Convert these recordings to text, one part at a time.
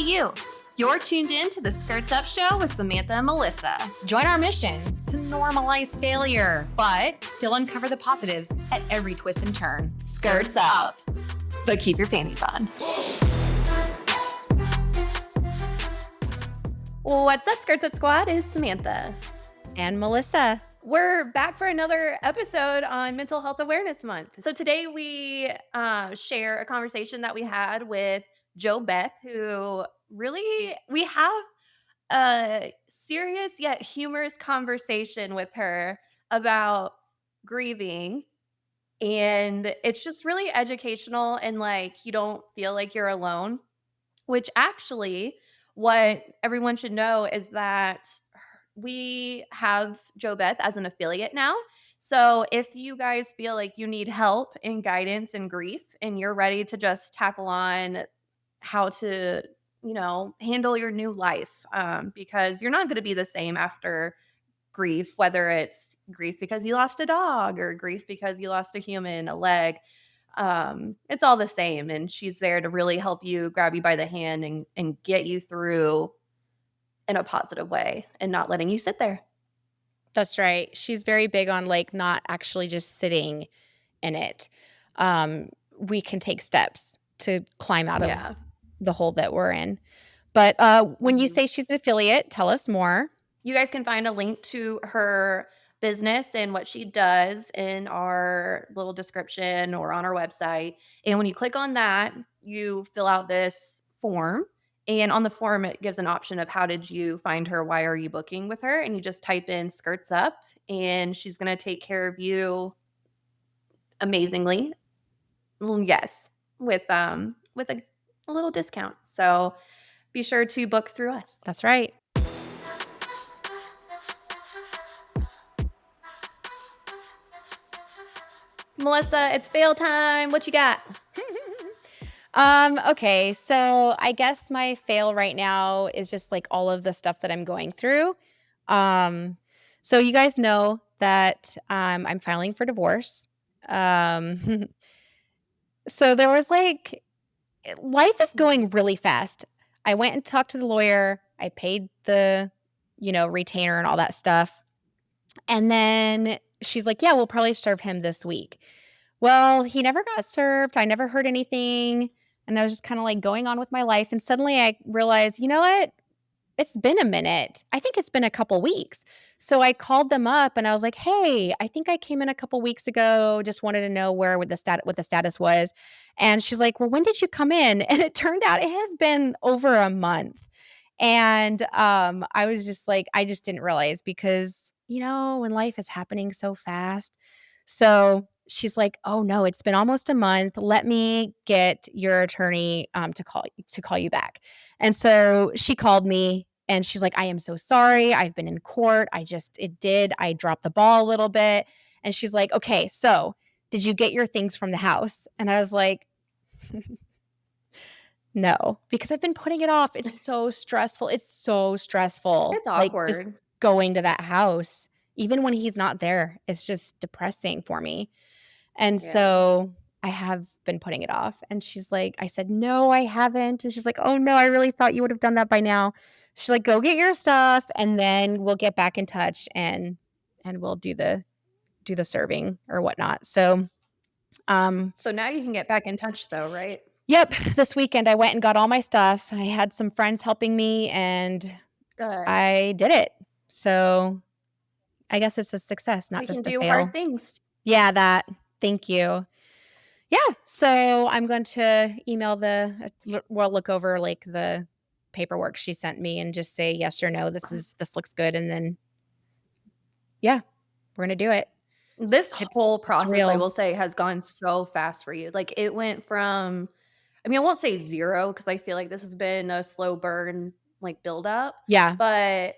you. You're tuned in to the Skirts Up Show with Samantha and Melissa. Join our mission to normalize failure, but still uncover the positives at every twist and turn. Skirts up, but keep your panties on. What's up, Skirts Up Squad? It's Samantha. And Melissa. We're back for another episode on Mental Health Awareness Month. So today we share a conversation that we had with Beth, who really, we have a serious yet humorous conversation with her about grieving. And it's just really educational and like you don't feel like you're alone, which actually what everyone should know is that we have Beth as an affiliate now. So if you guys feel like you need help and guidance and grief and you're ready to just tackle on how to, handle your new life, because you're not going to be the same after grief, whether it's grief because you lost a dog or grief because you lost a human, a leg. It's all the same. And she's there to really help you, grab you by the hand and get you through in a positive way and not letting you sit there. That's right. She's very big on like not actually just sitting in it. We can take steps to climb out of the hole that we're in. But when you say she's an affiliate, tell us more. You guys can find a link to her business and what she does in our little description or on our website. And when you click on that, you fill out this form. And on the form, it gives an option of how did you find her? Why are you booking with her? And you just type in Skirts Up and she's going to take care of you amazingly. Yes, with a little discount. So be sure to book through us. That's right. Melissa, it's fail time. What you got? Okay, so I guess my fail right now is just like all of the stuff that I'm going through. So you guys know that I'm filing for divorce. So there was like, life is going really fast. I went and talked to the lawyer. I paid the, retainer and all that stuff. And then she's like, yeah, we'll probably serve him this week. Well, he never got served. I never heard anything. And I was just kind of like going on with my life. And suddenly I realized, you know what? It's been a minute. I think it's been a couple weeks. So I called them up and I was like, hey, I think I came in a couple weeks ago. Just wanted to know what the status was. And she's like, well, when did you come in? And it turned out it has been over a month. And I was just like, I just didn't realize because, when life is happening so fast. So she's like, oh no, it's been almost a month. Let me get your attorney to call you back. And so she called me and she's like, I am so sorry. I've been in court. I dropped the ball a little bit. And she's like, okay, so did you get your things from the house? And I was like, no, because I've been putting it off. It's so stressful. It's It's awkward. Like just going to that house, even when he's not there, it's just depressing for me. And so I have been putting it off. And she's like, I said, no, I haven't. And she's like, oh no, I really thought you would have done that by now. She's like, go get your stuff and then we'll get back in touch and we'll do the serving or whatnot. So so now you can get back in touch though, right? Yep. This weekend I went and got all my stuff. I had some friends helping me and I did it. So I guess it's a success, not just a fail. We can do hard things. Yeah, that. Thank you. Yeah. So I'm going to email look over like the paperwork she sent me and just say yes or no. This looks good. And then, yeah, we're going to do it. This whole process, I will say, has gone so fast for you. Like it went from, I won't say zero because I feel like this has been a slow burn, like build up. Yeah. But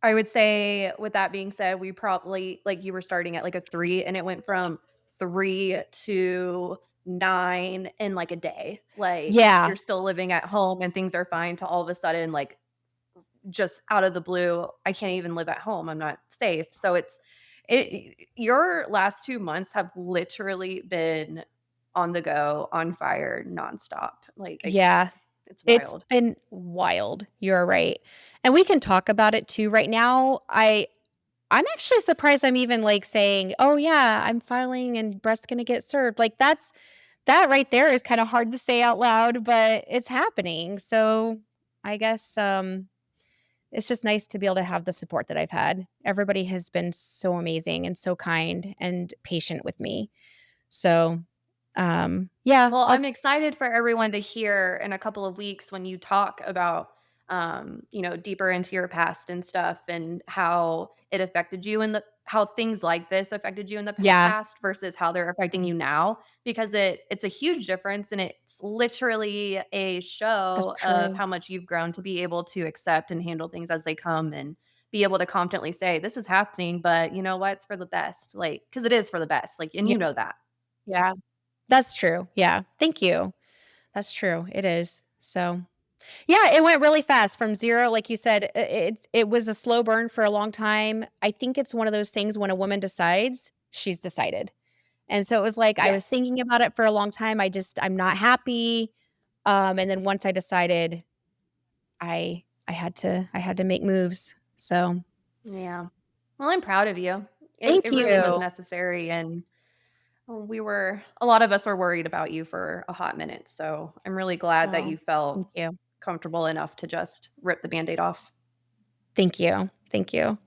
I would say with that being said, we probably, like you were starting at like a 3 and it went from 3 to 9 in like a day. Like you're still living at home and things are fine to all of a sudden, like just out of the blue, I can't even live at home. I'm not safe. So your last 2 months have literally been on the go, on fire, nonstop. Like, yeah, It's It's wild. been wild. You're right. And we can talk about it too. Right now, I'm actually surprised I'm even, like, saying, "Oh, yeah, I'm filing and Brett's gonna get served." Like, that right there is kinda hard to say out loud, but it's happening. So, I guess, it's just nice to be able to have the support that I've had. Everybody has been so amazing and so kind and patient with me. So, yeah, Well, I'll I'm excited for everyone to hear in a couple of weeks when you talk about, deeper into your past and stuff and how it affected you and how things like this affected you in the yeah, past versus how they're affecting you now because it's a huge difference and it's literally a that's show of true. how much you've grown to be able to accept and handle things as they come and be able to confidently say this is happening, but you know what, it's for the best, like because it is for the best, like, and Yeah, you know that. yeah. That's true. Yeah. Thank you. That's true. It is. So, yeah, it went really fast from 0, like you said, it was a slow burn for a long time. I think it's one of those things when a woman decides, she's decided. And so it was like I was Yes. thinking about it for a long time. I'm not happy. And then once I decided, I had to make moves. So, Yeah. Well, I'm proud of you. It thank really was you. necessary, and a lot of us were worried about you for a hot minute, so I'm really glad that Oh, you felt thank you. comfortable enough to just rip the Band-Aid off. Thank you. Thank you.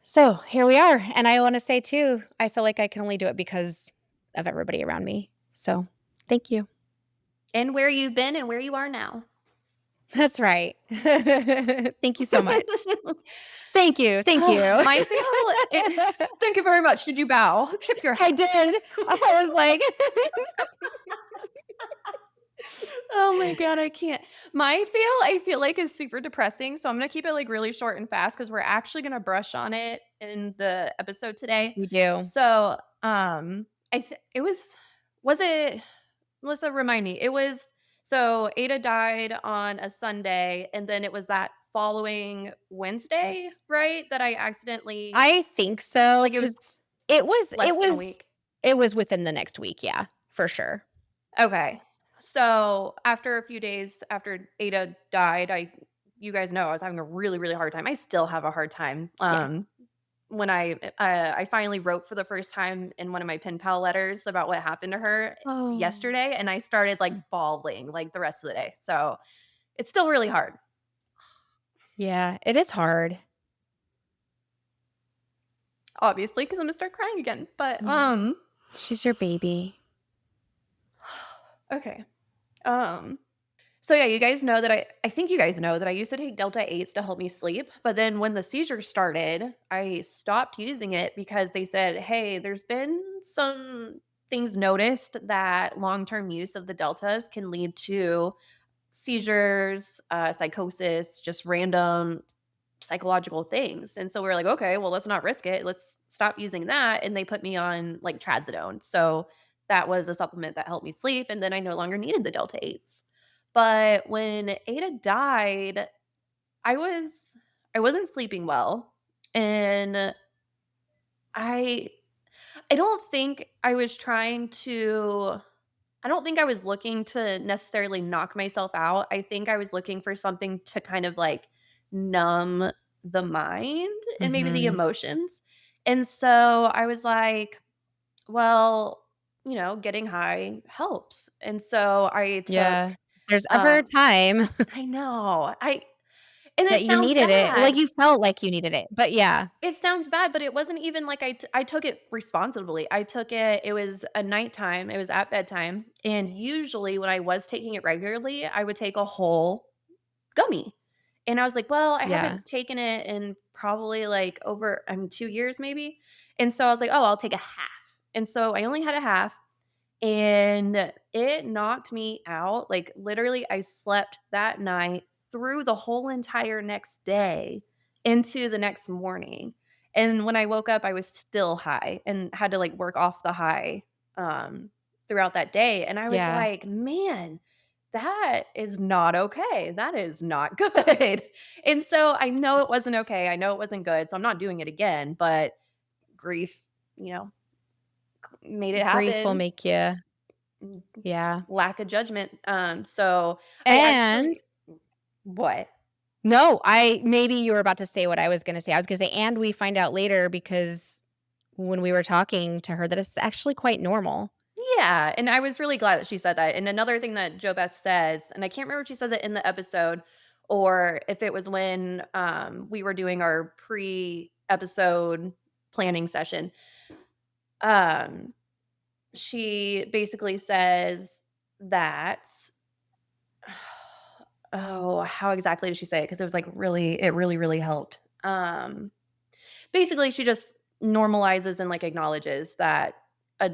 So, here we are, and I wanna say too, I feel like I can only do it because of everybody around me. So, thank you. And where you've been and where you are now. That's right. Thank you so much. Thank you, thank you. My feel it Thank you very much. Did you bow? Tip your I hat. did. I was like Oh my god, I can't. I feel like is super depressing, so I'm gonna keep it, like, really short and fast because 'cause we're actually gonna brush on it in the episode today. We do. So, it was it Melissa, remind me. It was so Ada died on a Sunday, and then it was that following Wednesday, right? That I accidentally I think so, like, it was 'cause it was it less than a was week. it was within the next week, yeah, for sure. Okay. So, after a few days after Ada died, you guys know I was having a really, really hard time. I still have a hard time. Yeah. When I finally wrote for the first time in one of my pen pal letters about what happened to her Oh. yesterday, and I started, like, bawling, like, the rest of the day. So, it's still really hard, Yeah, it is hard. obviously, because 'cause I'm gonna start crying again. But, Mm. She's your baby. okay. Um So yeah, you guys know that I think you guys know that I used to take Delta 8s to help me sleep, but then when the seizures started, I stopped using it because they said, "Hey, there's been some things noticed that long-term use of the Deltas can lead to seizures, psychosis, just random psychological things." And so we are like, "Okay, well, let's not risk it. Let's stop using that." And they put me on like trazodone. So that was a supplement that helped me sleep, and then I no longer needed the Delta 8s. But when Ada died, I was I wasn't sleeping well, and I I don't think I was trying to I don't think I was looking to necessarily knock myself out. I think I was looking for something to kind of like numb the mind and maybe the Mhm. emotions. And so I was like, well, getting high helps. And so I Yeah. took There's ever a um time I know. And that it you sounds needed it, like, bad. you felt like you needed it, but yeah. It sounds bad, but it wasn't even like I took it responsibly. It was a nighttime, it was at bedtime, and usually when I was taking it regularly, I would take a whole gummy. And I was like, "Well, I Yeah. haven't taken it in probably like over 2 years maybe." And so I was like, "Oh, I'll take a half." And so I only had a half, and it knocked me out. Like, literally, I slept that night through the whole entire next day into the next morning. And when I woke up, I was still high and had to like work off the high um, throughout that day. And I was Yeah. like, man, that is not okay. That is not good. And so I know it wasn't okay. I know it wasn't good. So I'm not doing it again, but grief, you know, made it Grief will happen. make you Yeah. lack of judgment. So I And actually what? no, maybe you were about to say what I was gonna say. I was gonna say, and we find out later because when we were talking to her that it's actually quite normal. Yeah, and I was really glad that she said that. And another thing that Jo Beth says, and I can't remember if she says it in the episode or if it was when we were doing our pre-episode planning session. Um, she basically says that oh, how exactly did she say it? Because it was like really helped. Basically, she just normalizes and like acknowledges that a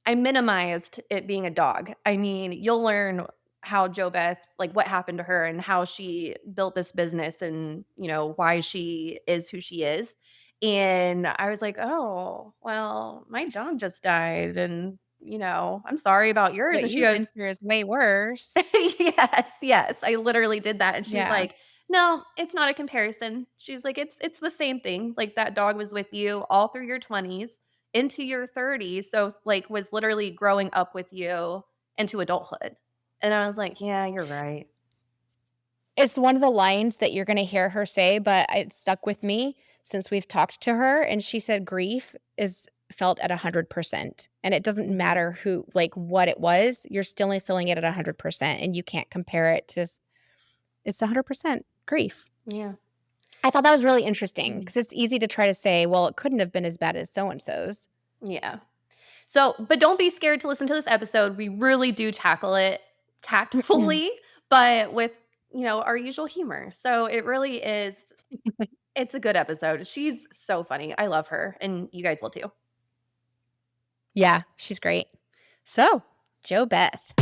I minimized it being a dog. I mean, you'll learn how JoBeth like, what happened to her and how she built this business and, why she is who she is, and I was like, "Oh, well, my dog just died, and, I'm sorry about yours," What and she you've been goes through is way worse. yes, yes, I literally did that, and she's Yeah. like, "No, it's not a comparison." She's like, "It's the same thing, like, that dog was with you all through your 20s into your 30s, so, like, was literally growing up with you into adulthood." And I was like, "Yeah, you're right." It's one of the lines that you're gonna hear her say, but it stuck with me since we've talked to her, and she said grief is felt at 100%, and it doesn't Mhm. matter who like, what it was, you're still feeling it at 100%, and you can't compare it to it's 100% grief. Yeah. I thought that was really interesting Mhm. because it's easy to try to say, "Well, it couldn't have been as bad as so and so's." Yeah. So but don't be scared to listen to this episode, we really do tackle it tactfully, but with, our usual humor. So it really is it's a good episode. She's so funny. I love her, and you guys will too. Yeah, she's great. So, Joe Beth.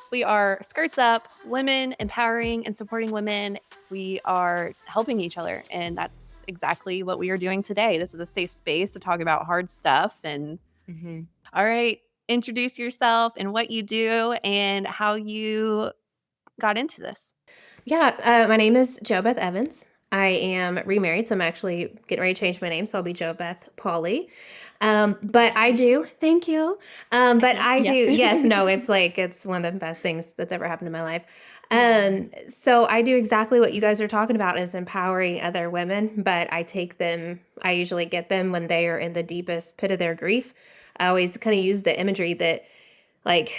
We are Skirts Up, women empowering and supporting women. We are helping each other, and that's exactly what we are doing today. This is a safe space to talk about hard stuff. And Mhm. all right, introduce yourself and what you do and how you got into this. Yeah, my name is Jo Beth Evans. I am remarried, so I'm actually getting ready to change my name, so I'll be Jo Beth Polly. But I do, Congratulations. thank you. But I do, Yes. yes, no, it's like it's one of the best things that's ever happened in my life. Aw. So I do exactly what you guys are talking about is empowering other women, but I usually get them when they are in the deepest pit of their grief. I always kind of use the imagery that like,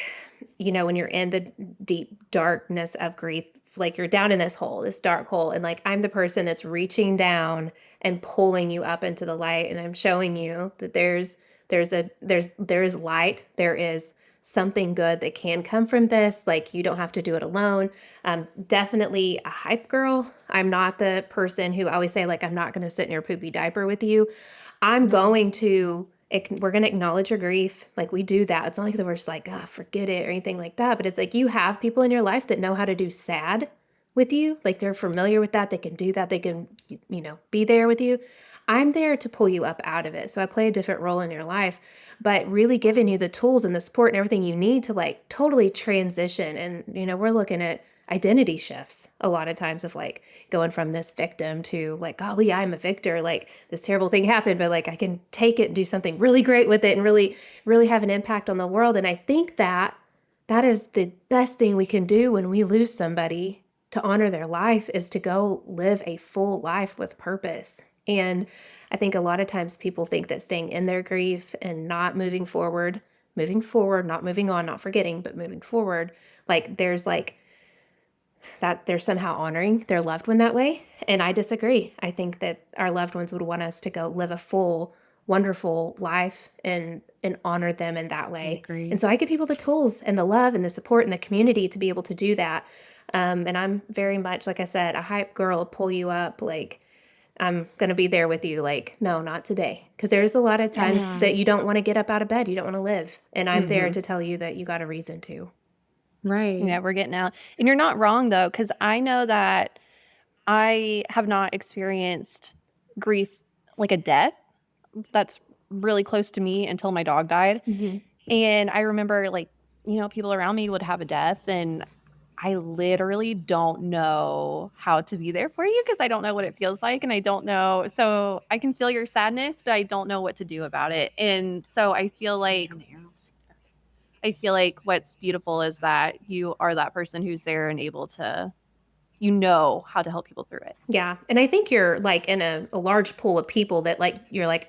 when you're in the deep darkness of grief, like you're down in this hole, this dark hole, and like I'm the person that's reaching down and pulling you up into the light, and I'm showing you that there is light, there is something good that can come from this. Like you don't have to do it alone. Definitely a hype girl. I'm not the person who always say like I'm not going to sit in your poopy diaper with you. I'm going Nice. to we're going to acknowledge your grief. Like we do that. It's not like that we're just like, oh, forget it or anything like that. But it's like you have people in your life that know how to do sad with you. Like they're familiar with that. They can do that. They can, be there with you. I'm there to pull you up out of it. So I play a different role in your life, but really giving you the tools and the support and everything you need to like totally transition. And, we're looking at identity shifts a lot of times of like going from this victim to like, golly, I'm a victor. Like this terrible thing happened, but like I can take it and do something really great with it and really, really have an impact on the world. And I think that is the best thing we can do when we lose somebody to honor their life is to go live a full life with purpose. And I think a lot of times people think that staying in their grief and not moving forward, not moving on, not forgetting, but moving forward, like that they're somehow honoring their loved one that way. And I disagree. I think that our loved ones would want us to go live a full, wonderful life and honor them in that I way. And agree. so I give people the tools and the love and the support and the community to be able to do that. And I'm very much, like I said, a hype girl, pull you up. Like I'm going to be there with you. Like, no, not today. Because there's a lot of times Yes. that Mhm. you don't want to get up out of bed. You don't want to live. And I'm there Mhm. to tell you that you got a reason to. Right. Yeah, we're getting out. And you're not wrong though, because I know that I have not experienced grief like a death that's really close to me until my dog died. Mm-hmm. And I remember like, people around me would have a death and I literally don't know how to be there for you because I don't know what it feels like and I don't know. So I can feel your sadness, but I don't know what to do about it. And so I feel like what's beautiful is that you are that person who's there and able to, how to help people through it. Yeah. And I think you're like in a large pool of people that like, you're like,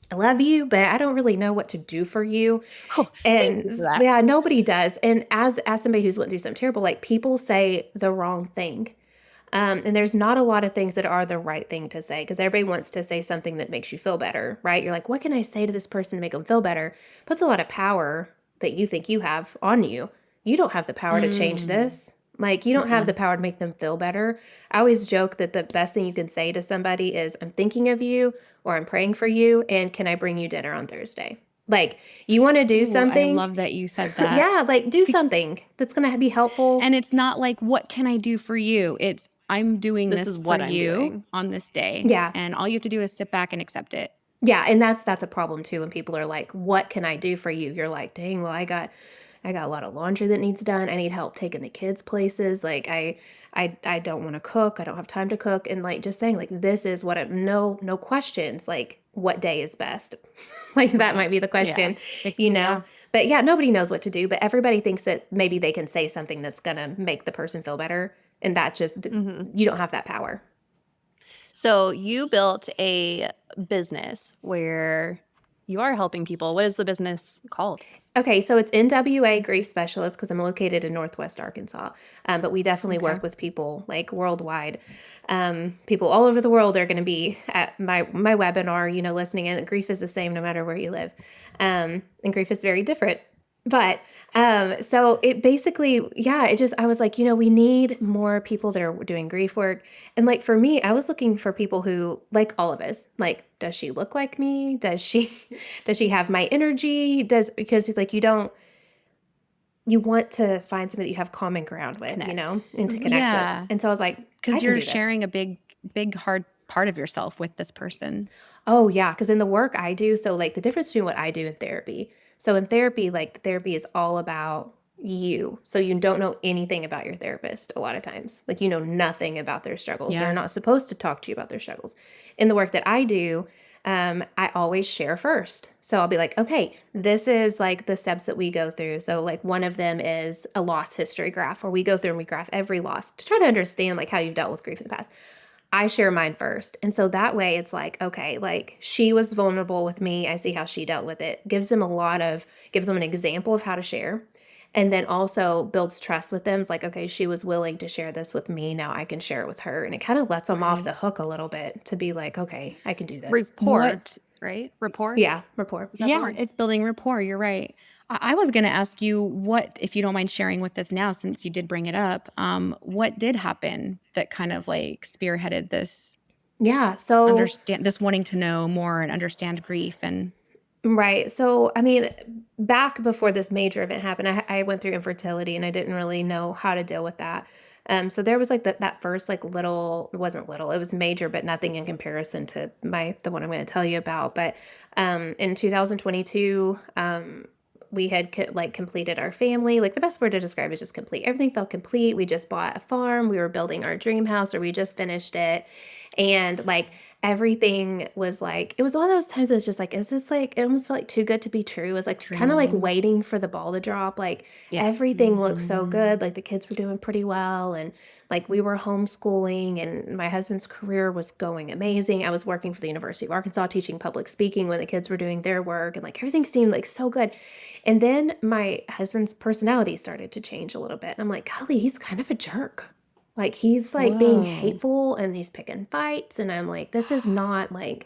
I love you, but I don't really know what to do for you. Oh, thank And you for that. yeah, nobody does. And as somebody who's went through something terrible, like people say the wrong thing. And there's not a lot of things that are the right thing to say because everybody wants to say something that makes you feel better, right? You're like, what can I say to this person to make them feel better? Puts a lot of power that you think you have on you. You don't have the power to change Mm. this. Like, you don't have the Mm-mm. power to make them feel better. I always joke that the best thing you can say to somebody is, I'm thinking of you or I'm praying for you. And can I bring you dinner on Thursday? Like, you want to do Ooh, I something? love that you said that. Yeah, like do something that's going to be helpful. And it's not like, what can I do for you? It's, I'm doing This this is for what I'm you doing. on this day. Yeah. And all you have to do is sit back and accept it. Yeah, and that's a problem too when people are like, "What can I do for you?" You're like, "Dang, well, I got a lot of laundry that needs done. I need help taking the kids places. Like I don't want to cook. I don't have time to cook." And like just saying like this is what no questions. Like what day is best? Like that Right. might be the Yeah. question, you know. Yeah. But yeah, nobody knows what to do, but everybody thinks that maybe they can say something that's going to make the person feel better, and that just Hmm. you don't have that power. So you built a business where you are helping people. What is the business called? Okay, so it's NWA Grief Specialist because I'm located in Northwest Arkansas. But we definitely Okay. work with people like worldwide. People all over the world are going to be at my webinar, listening in. Grief is the same no matter where you live. And grief is very different. But so it basically, yeah, I was like, we need more people that are doing grief work. And like for me, I was looking for people who, like all of us, like, does she look like me? Does she does she have my energy? Because like you want to find somebody that you have common ground with, Connect. and to Hmm. connect with. Yeah. And so I was like, I Because can you're do this. sharing a big, hard part of yourself with this person. Oh yeah, because in the work I do, so like the difference between what I do in therapy. So in therapy, like therapy is all about you. So you don't know anything about your therapist a lot of times. Like you know nothing about their struggles. They're Yeah. not supposed to talk to you about their struggles. In the work that I do, I always share first. So I'll be like, okay, this is like the steps that we go through. So like one of them is a loss history graph where we go through and we graph every loss to try to understand like how you've dealt with grief in the past. I share mine first. And so that way it's like, okay, like she was vulnerable with me. I see how she dealt with it. Gives them an example of how to share. And then also builds trust with them. It's like, okay, she was willing to share this with me. Now I can share it with her. And it kind of lets them off Right. the hook a little bit to be like, okay, I can do this. Rapport, What right? Rapport. Yeah, rapport. Is that the Yeah, word? it's building rapport. You're right. I was going to ask you what, if you don't mind sharing with us now, since you did bring it up, what did happen that kind of like spearheaded this Yeah. So this wanting to know more and understand grief and right. So, I mean, back before this major event happened, I went through infertility and I didn't really know how to deal with that. So there was like that first like little, it wasn't little, it was major, but nothing in comparison to the one I'm going to tell you about. But in 2022, we had like completed our family. Like the best word to describe is just complete. Everything felt complete. We just bought a farm. We were building our dream house, or we just finished it. And like everything was like, it was one of those times that's just like, is this like, it almost felt like too good to be true. It was like kind of like dream. waiting for the ball to drop. Like Yeah. everything looked so Mhm. good. Like the kids were doing pretty well. And like we were homeschooling and my husband's career was going amazing. I was working for the University of Arkansas teaching public speaking when the kids were doing their work. And like everything seemed like so good. And then my husband's personality started to change a little bit. And I'm like, golly, he's kind of a jerk. Like he's like being Whoa. hateful and he's picking fights. And I'm like, this is not my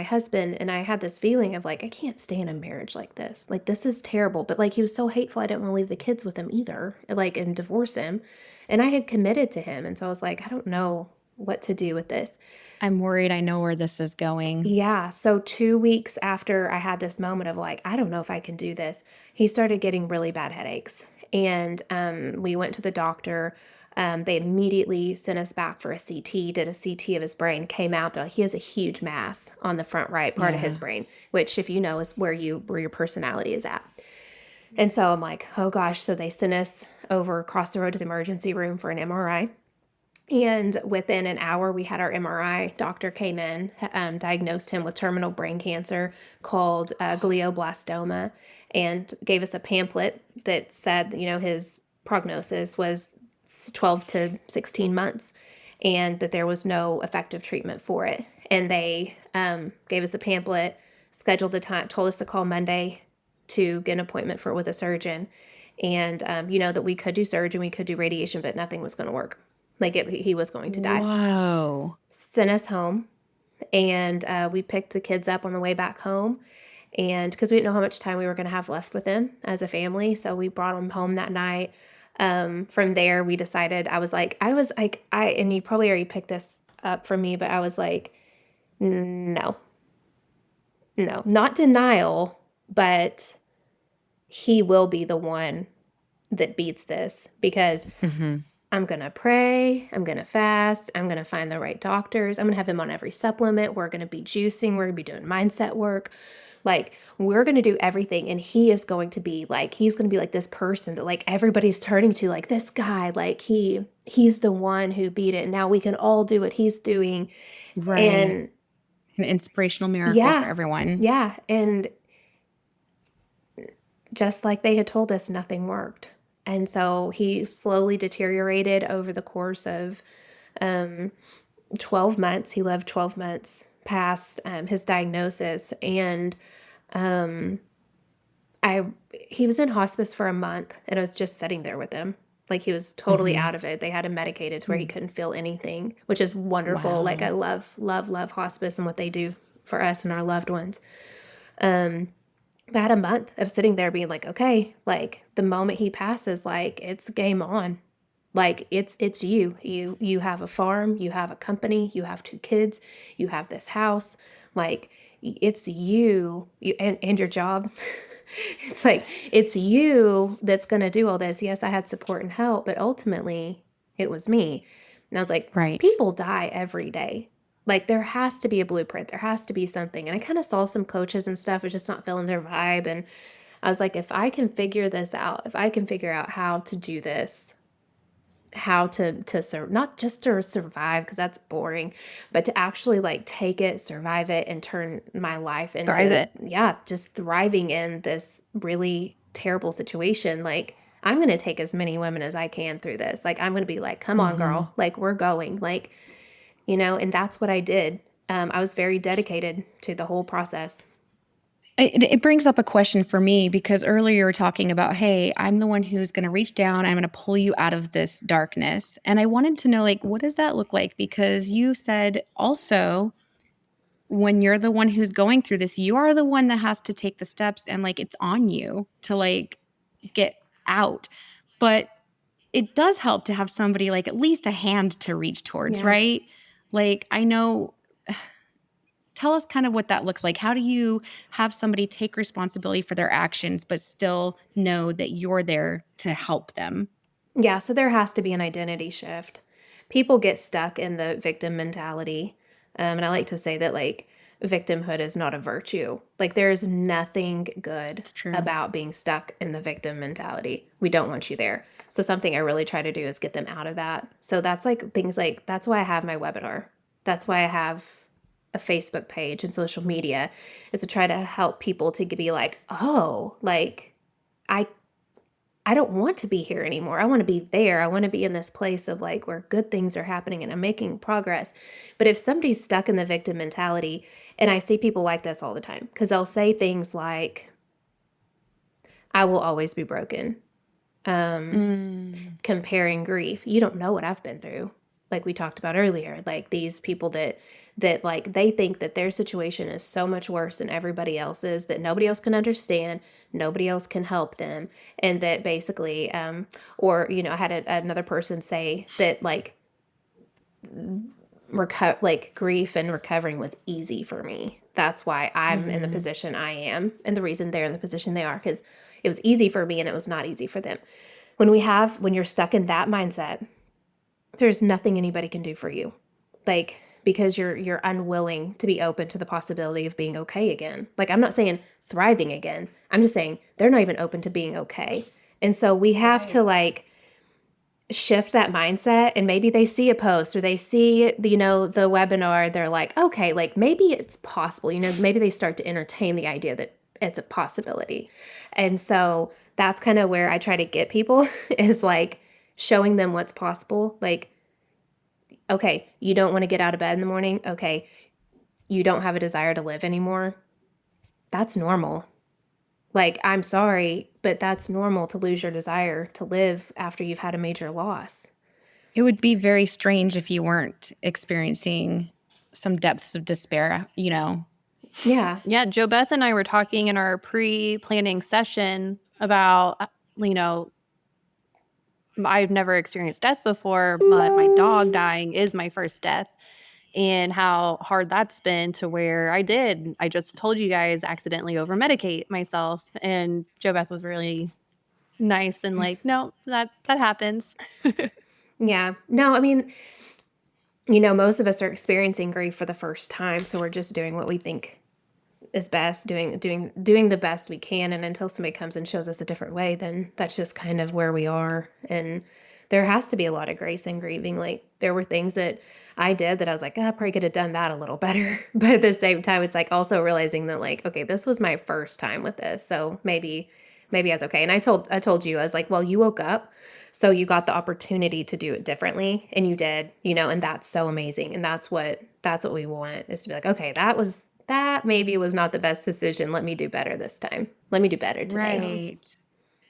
husband. And I had this feeling of like, I can't stay in a marriage like this. Like, this is terrible. But like, he was so hateful. I didn't want to leave the kids with him either, like, and divorce him. And I had committed to him. And so I was like, I don't know what to do with this. I'm worried I know where this is going. Yeah. So 2 weeks after I had this moment of like, I don't know if I can do this, he started getting really bad headaches. And we went to the doctor. They immediately sent us back for a CT, did a CT of his brain, came out. They're like, he has a huge mass on the front right part of his Yeah. brain, which, if you know, is where your personality is at. And so I'm like, oh gosh. So they sent us over across the road to the emergency room for an MRI. And within an hour, we had our MRI. Doctor came in, diagnosed him with terminal brain cancer called glioblastoma, and gave us a pamphlet that said, his prognosis was 12 to 16 months and that there was no effective treatment for it. And they gave us a pamphlet, scheduled the time, told us to call Monday to get an appointment with a surgeon. And, that we could do surgery, we could do radiation, but nothing was going to work. He was going to die. Whoa. Sent us home, and we picked the kids up on the way back home. And because we didn't know how much time we were going to have left with them as a family, so we brought them home that night. From there, we decided, and you probably already picked this up from me, but I was like, no, not denial, but he will be the one that beats this, because I'm going to pray, I'm going to fast, I'm going to find the right doctors, I'm going to have him on every supplement, we're going to be juicing, we're going to be doing mindset work. We're going to do everything, and he's going to be like this person that everybody's turning to, this guy, he's the one who beat it. Now we can all do what he's doing. Right. And an inspirational miracle for everyone. Yeah. And just like they had told us, nothing worked. And so he slowly deteriorated over the course of 12 months. He lived 12 months past his diagnosis. And he was in hospice for a month, and I was just sitting there with him. He was totally out of it. They had him medicated to where he couldn't feel anything, which is wonderful. Wow. I love hospice and what they do for us and our loved ones. About a month of sitting there being okay, the moment he passes, it's game on. It's you have a farm, you have a company, you have 2 kids, you have this house, it's you and your job. It's you that's going to do all this. Yes, I had support and help, but ultimately it was me. And I was like, right. People die every day. There has to be a blueprint. There has to be something. And I kind of saw some coaches and stuff was just not feeling their vibe. And I was like, if I can figure this out, if I can figure out how to do this, how to serve, not just to survive, because that's boring, but to actually take it, survive it, and turn my life into Thrive it. Yeah, just thriving in this really terrible situation. I'm going to take as many women as I can through this. I'm going to be come on, girl, we're going, and that's what I did. I was very dedicated to the whole process. It brings up a question for me, because earlier you were talking about, hey, I'm the one who's going to reach down. I'm going to pull you out of this darkness. And I wanted to know, what does that look like? Because you said also, when you're the one who's going through this, you are the one that has to take the steps, and it's on you to get out. But it does help to have somebody, at least a hand to reach towards, right? I know. Tell us kind of what that looks like. How do you have somebody take responsibility for their actions, but still know that you're there to help them? Yeah, so there has to be an identity shift. People get stuck in the victim mentality. And I like to say that victimhood is not a virtue. There is nothing good about being stuck in the victim mentality. We don't want you there. So something I really try to do is get them out of that. So that's things that's why I have my webinar. That's why I have a Facebook page and social media, is to try to help people to be oh, I don't want to be here anymore. I want to be there. I want to be in this place of where good things are happening and I'm making progress. But if somebody's stuck in the victim mentality, and I see people like this all the time, because they'll say things like, I will always be broken. Comparing grief. You don't know what I've been through. We talked about earlier, these people that they think that their situation is so much worse than everybody else's, that nobody else can understand, nobody else can help them. And that basically, I had another person say that grief and recovering was easy for me. That's why I'm in the position I am. And the reason they're in the position they are, because it was easy for me and it was not easy for them. When you're stuck in that mindset, there's nothing anybody can do for you. because you're unwilling to be open to the possibility of being okay again. Like, I'm not saying thriving again. I'm just saying they're not even open to being okay. And so we have to like shift that mindset, and maybe they see a post or they see the webinar, they're like, okay, like maybe it's possible, maybe they start to entertain the idea that it's a possibility. And so that's kind of where I try to get people is like showing them what's possible. Like, okay, you don't want to get out of bed in the morning. Okay, you don't have a desire to live anymore. That's normal. Like, I'm sorry, but that's normal to lose your desire to live after you've had a major loss. It would be very strange if you weren't experiencing some depths of despair, Yeah. Yeah, Jo Beth and I were talking in our pre-planning session about, I've never experienced death before, but my dog dying is my first death, and how hard that's been to where I just told you guys, accidentally over-medicate myself, and Jo Beth was really nice and like, "No, that happens." Yeah. No, I mean, most of us are experiencing grief for the first time, so we're just doing what we think is best, doing the best we can, and until somebody comes and shows us a different way, then that's just kind of where we are. And there has to be a lot of grace in grieving. Like, there were things that I did that I was like, I probably could have done that a little better. But at the same time, it's like also realizing that, like, okay, this was my first time with this, so maybe I was okay. And I told you, I was like, well, you woke up, so you got the opportunity to do it differently, and you did, and that's so amazing. And that's what we want, is to be like, okay, that maybe was not the best decision. Let me do better this time. Let me do better today. Right.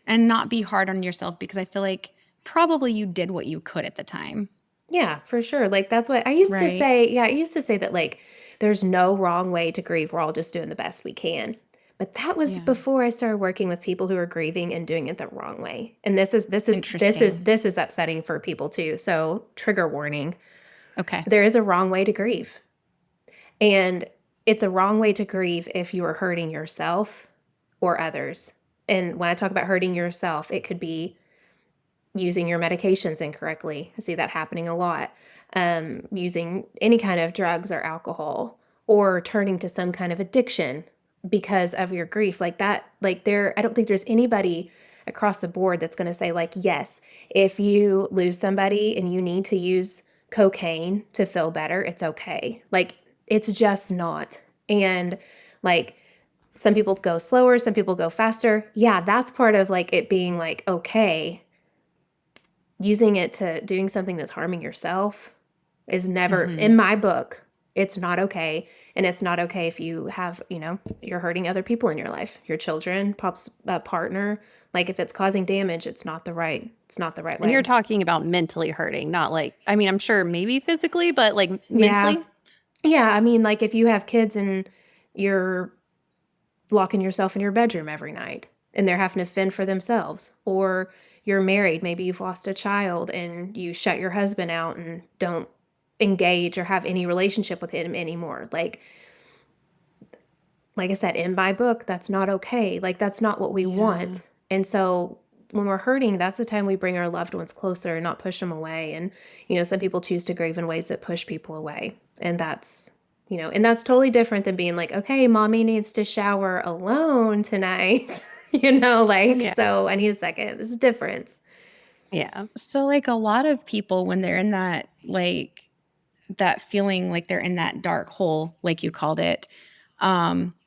And not be hard on yourself, because I feel like probably you did what you could at the time. Yeah, for sure. Like, that's what I used to Right. say. Yeah, I used to say that, like, there's no wrong way to grieve. We're all just doing the best we can. But that was Yeah. before I started working with people who are grieving and doing it the wrong way. And this is upsetting for people too. So, trigger warning. Okay. There is a wrong way to grieve. And it's a wrong way to grieve if you are hurting yourself or others. And when I talk about hurting yourself, it could be using your medications incorrectly. I see that happening a lot. Using any kind of drugs or alcohol, or turning to some kind of addiction because of your grief. Like that, like I don't think there's anybody across the board that's going to say, like, yes, if you lose somebody and you need to use cocaine to feel better, it's okay. Like, it's just not. And like, some people go slower, some people go faster. Yeah, that's part of like it being like okay. Using it to doing something that's harming yourself is never, in my book, it's not okay. And it's not okay if you have, you're hurting other people in your life, your children, partner. Like, if it's causing damage, it's not the right way. And you're talking about mentally hurting, not like, I mean, I'm sure maybe physically, but like mentally. Yeah. I mean, like, if you have kids and you're locking yourself in your bedroom every night and they're having to fend for themselves, or you're married, maybe you've lost a child and you shut your husband out and don't engage or have any relationship with him anymore. Like I said, in my book, that's not okay. Like, that's not what we want. And so when we're hurting, that's the time we bring our loved ones closer and not push them away. And, some people choose to grieve in ways that push people away. And that's totally different than being like, okay, mommy needs to shower alone tonight. So I need a second. This is different. Yeah. So like a lot of people, when they're in that, like that feeling like they're in that dark hole, like you called it,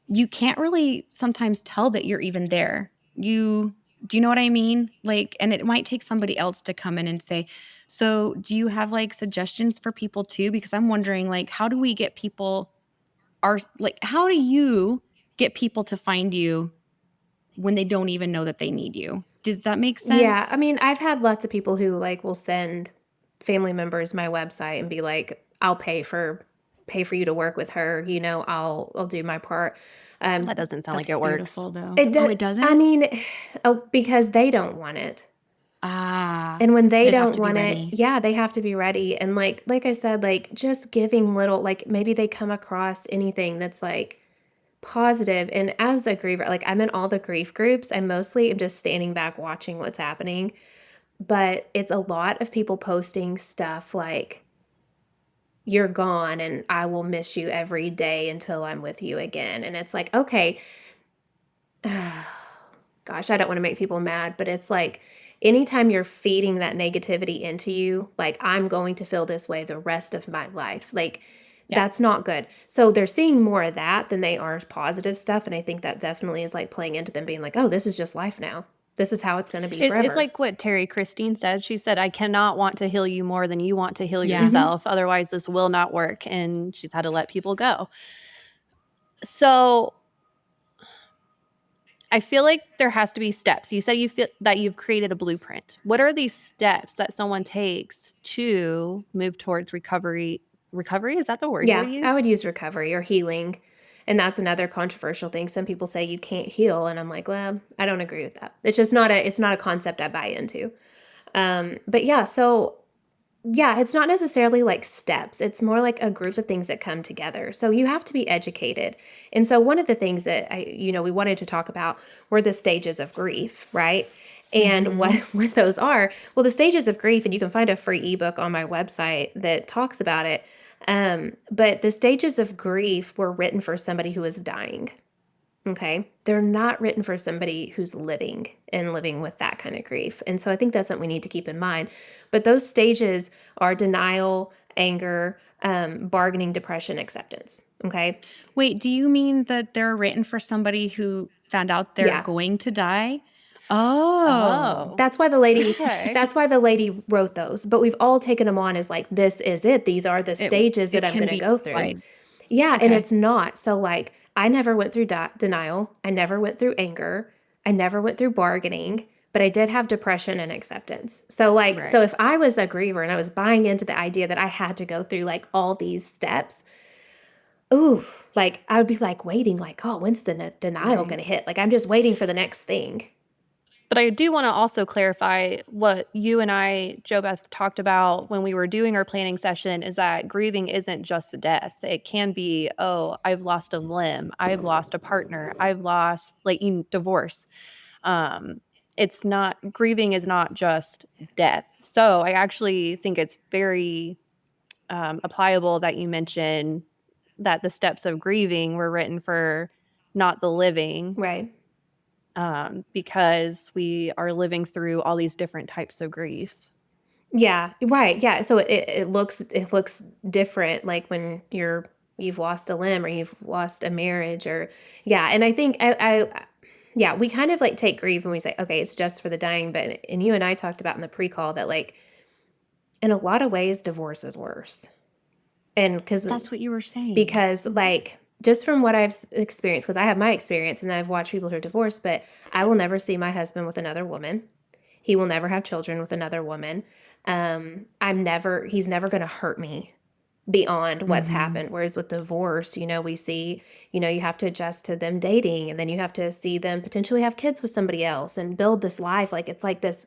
you can't really sometimes tell that you're even there. Do you know what I mean? Like, and it might take somebody else to come in and say, so do you have like suggestions for people too? Because I'm wondering, like, how do we get people how do you get people to find you when they don't even know that they need you? Does that make sense? Yeah. I mean, I've had lots of people who like will send family members my website and be like, I'll pay for you to work with her. I'll do my part. That doesn't sound like it works. Beautiful, though. It doesn't? I mean, because they don't want it. Ah. And when they They have don't to be want it, ready. yeah, they have to be ready. And like I said, like, just giving little, like, maybe they come across anything that's like positive. And as a griever, like, I'm in all the grief groups. I mostly am just standing back watching what's happening. But it's a lot of people posting stuff like, you're gone and I will miss you every day until I'm with you again. And it's like, okay, gosh, I don't want to make people mad, but it's like anytime you're feeding that negativity into you, like I'm going to feel this way the rest of my life. Like Yeah. that's not good. So they're seeing more of that than they are positive stuff. And I think that definitely is like playing into them being like, oh, this is just life now. This is how it's going to be forever. It's like what Terry Christine said. She said, I cannot want to heal you more than you want to heal Yeah. yourself. Otherwise, this will not work. And she's had to let people go. So I feel like there has to be steps. You said you feel that you've created a blueprint. What are these steps that someone takes to move towards recovery? Recovery? Is that the word you would Yeah, use? I would use recovery or healing. And that's another controversial thing. Some people say you can't heal, and I'm like, well, I don't agree with that. It's just not a concept I buy into. But yeah, so yeah, it's not necessarily like steps. It's more like a group of things that come together. So you have to be educated. And so one of the things that we wanted to talk about were the stages of grief, right? And what those are. Well, the stages of grief, and you can find a free ebook on my website that talks about it. But the stages of grief were written for somebody who is dying. Okay. They're not written for somebody who's living and living with that kind of grief. And so I think that's something we need to keep in mind. But those stages are denial, anger, bargaining, depression, acceptance. Okay. Wait, do you mean that they're written for somebody who found out they're Yeah. going to die? Oh. That's why the lady Okay. that's why the lady wrote those. But we've all taken them on as like, this is it. These are the stages that It I'm can going to be go through. applied. Yeah, and Okay. it's not. So like I never went through denial. I never went through anger. I never went through bargaining, but I did have depression and acceptance. So like Right. so if I was a griever and I was buying into the idea that I had to go through like all these steps, ooh, like I would be like waiting like, oh, when's the denial Right. going to hit? Like I'm just waiting for the next thing. But I do want to also clarify what you and I, Jo Beth, talked about when we were doing our planning session is that grieving isn't just the death. It can be, oh, I've lost a limb, I've lost a partner, I've lost divorce. It's not, grieving is not just death. So I actually think it's very applicable that you mentioned that the steps of grieving were written for not the living. Right. Because we are living through all these different types of grief. Yeah, right. Yeah. So it looks different like when you've lost a limb or you've lost a marriage or yeah. And I think yeah, we kind of like take grief and we say, okay, it's just for the dying. But and you and I talked about in the pre-call that like in a lot of ways divorce is worse. And That's what you were saying. because like just from what I've experienced, because I have my experience and I've watched people who are divorced, but I will never see my husband with another woman. He will never have children with another woman. He's never going to hurt me beyond what's happened. Whereas with divorce, we see, you have to adjust to them dating and then you have to see them potentially have kids with somebody else and build this life. Like it's like this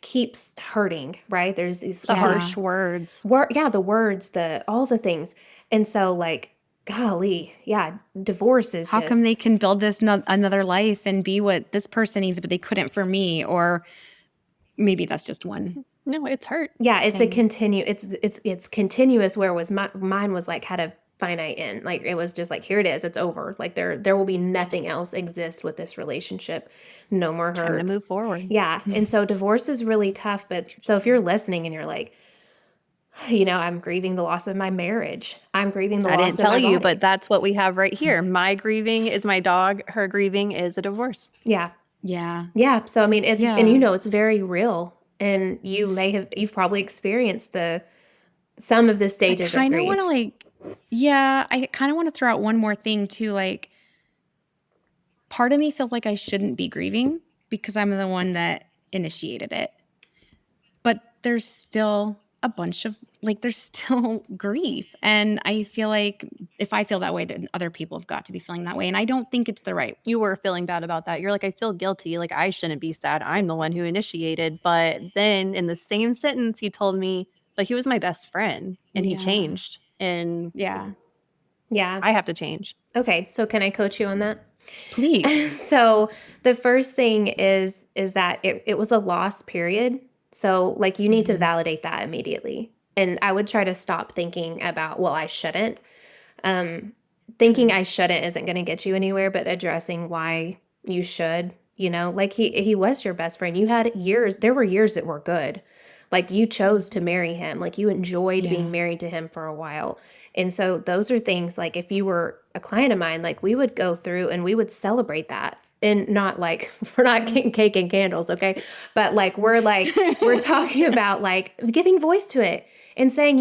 keeps hurting, right? There's these The Yeah. harsh words. the words, all the things. And so like, golly, yeah, divorce is How just, come they can build this another life and be what this person needs, but they couldn't for me? Or maybe that's just one. No, it's hurt. yeah, it's thing. a continue. It's continuous. Where was mine was like had a finite end. Like it was just like here it is. It's over. Like there will be nothing else exist with this relationship. No more hurt. Time to move forward. Yeah, and so divorce is really tough. But so if you're listening and you're like, I'm grieving the loss of my marriage. I'm grieving the I loss didn't of my tell you, body. but that's what we have right here. My grieving is my dog. Her grieving is a divorce. Yeah, Yeah. yeah. So I mean, it's Yeah. and it's very real. And you've probably experienced some of the I stages of kind of grief. want to I kind of want to throw out one more thing too. Like, part of me feels like I shouldn't be grieving because I'm the one that initiated it. But there's still a bunch of there's still grief. And I feel like if I feel that way, then other people have got to be feeling that way. And I don't think it's the right. You were feeling bad about that. You're like, I feel guilty. Like, I shouldn't be sad. I'm the one who initiated. But then in the same sentence, he told me, but he was my best friend and he Yeah. changed. And Yeah. Yeah. I have to change. Okay. So can I coach you on that? Please. So the first thing is that it was a loss period. So like you need to validate that immediately. And I would try to stop thinking about, well, I shouldn't. Thinking I shouldn't isn't going to get you anywhere, but addressing why you should, like he was your best friend. You had years, there were years that were good. Like you chose to marry him. Like you enjoyed being married to him for a while. And so those are things like if you were a client of mine, like we would go through and we would celebrate that. And not like we're not getting cake and candles, okay? But we're talking about like giving voice to it and saying,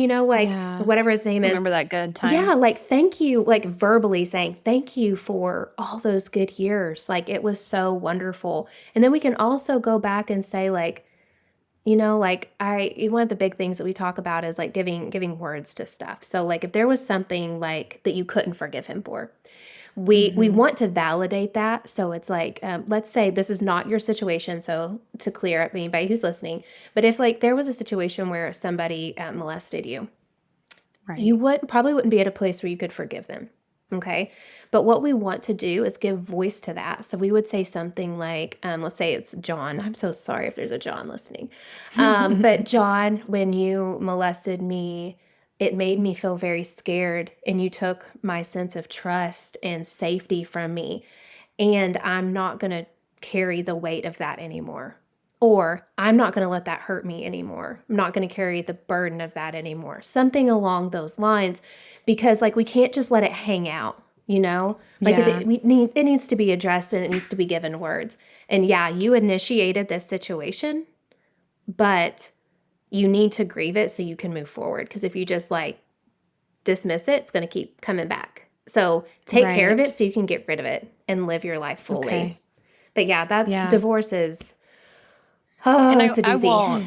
whatever his name is. Remember that good time? Yeah, like thank you, like verbally saying thank you for all those good years. Like it was so wonderful. And then we can also go back and say like, one of the big things that we talk about is like giving words to stuff. So like if there was something like that you couldn't forgive him for, we want to validate that. So it's like, let's say this is not your situation. So to clear up anybody who's listening, but if like there was a situation where somebody molested you, Right. you probably wouldn't be at a place where you could forgive them. Okay. But what we want to do is give voice to that. So we would say something like, let's say it's John. I'm so sorry if there's a John listening. But John, when you molested me, it made me feel very scared and you took my sense of trust and safety from me. And I'm not going to carry the weight of that anymore. Or I'm not going to let that hurt me anymore. I'm not going to carry the burden of that anymore. Something along those lines, because like we can't just let it hang out, Like it needs to be addressed and it needs to be given words. And yeah, you initiated this situation, but you need to grieve it so you can move forward. Because if you just like dismiss it, it's going to keep coming back. So take care of it so you can get rid of it and live your life fully. Okay. But yeah, divorce is. And it's a doozy. I won't.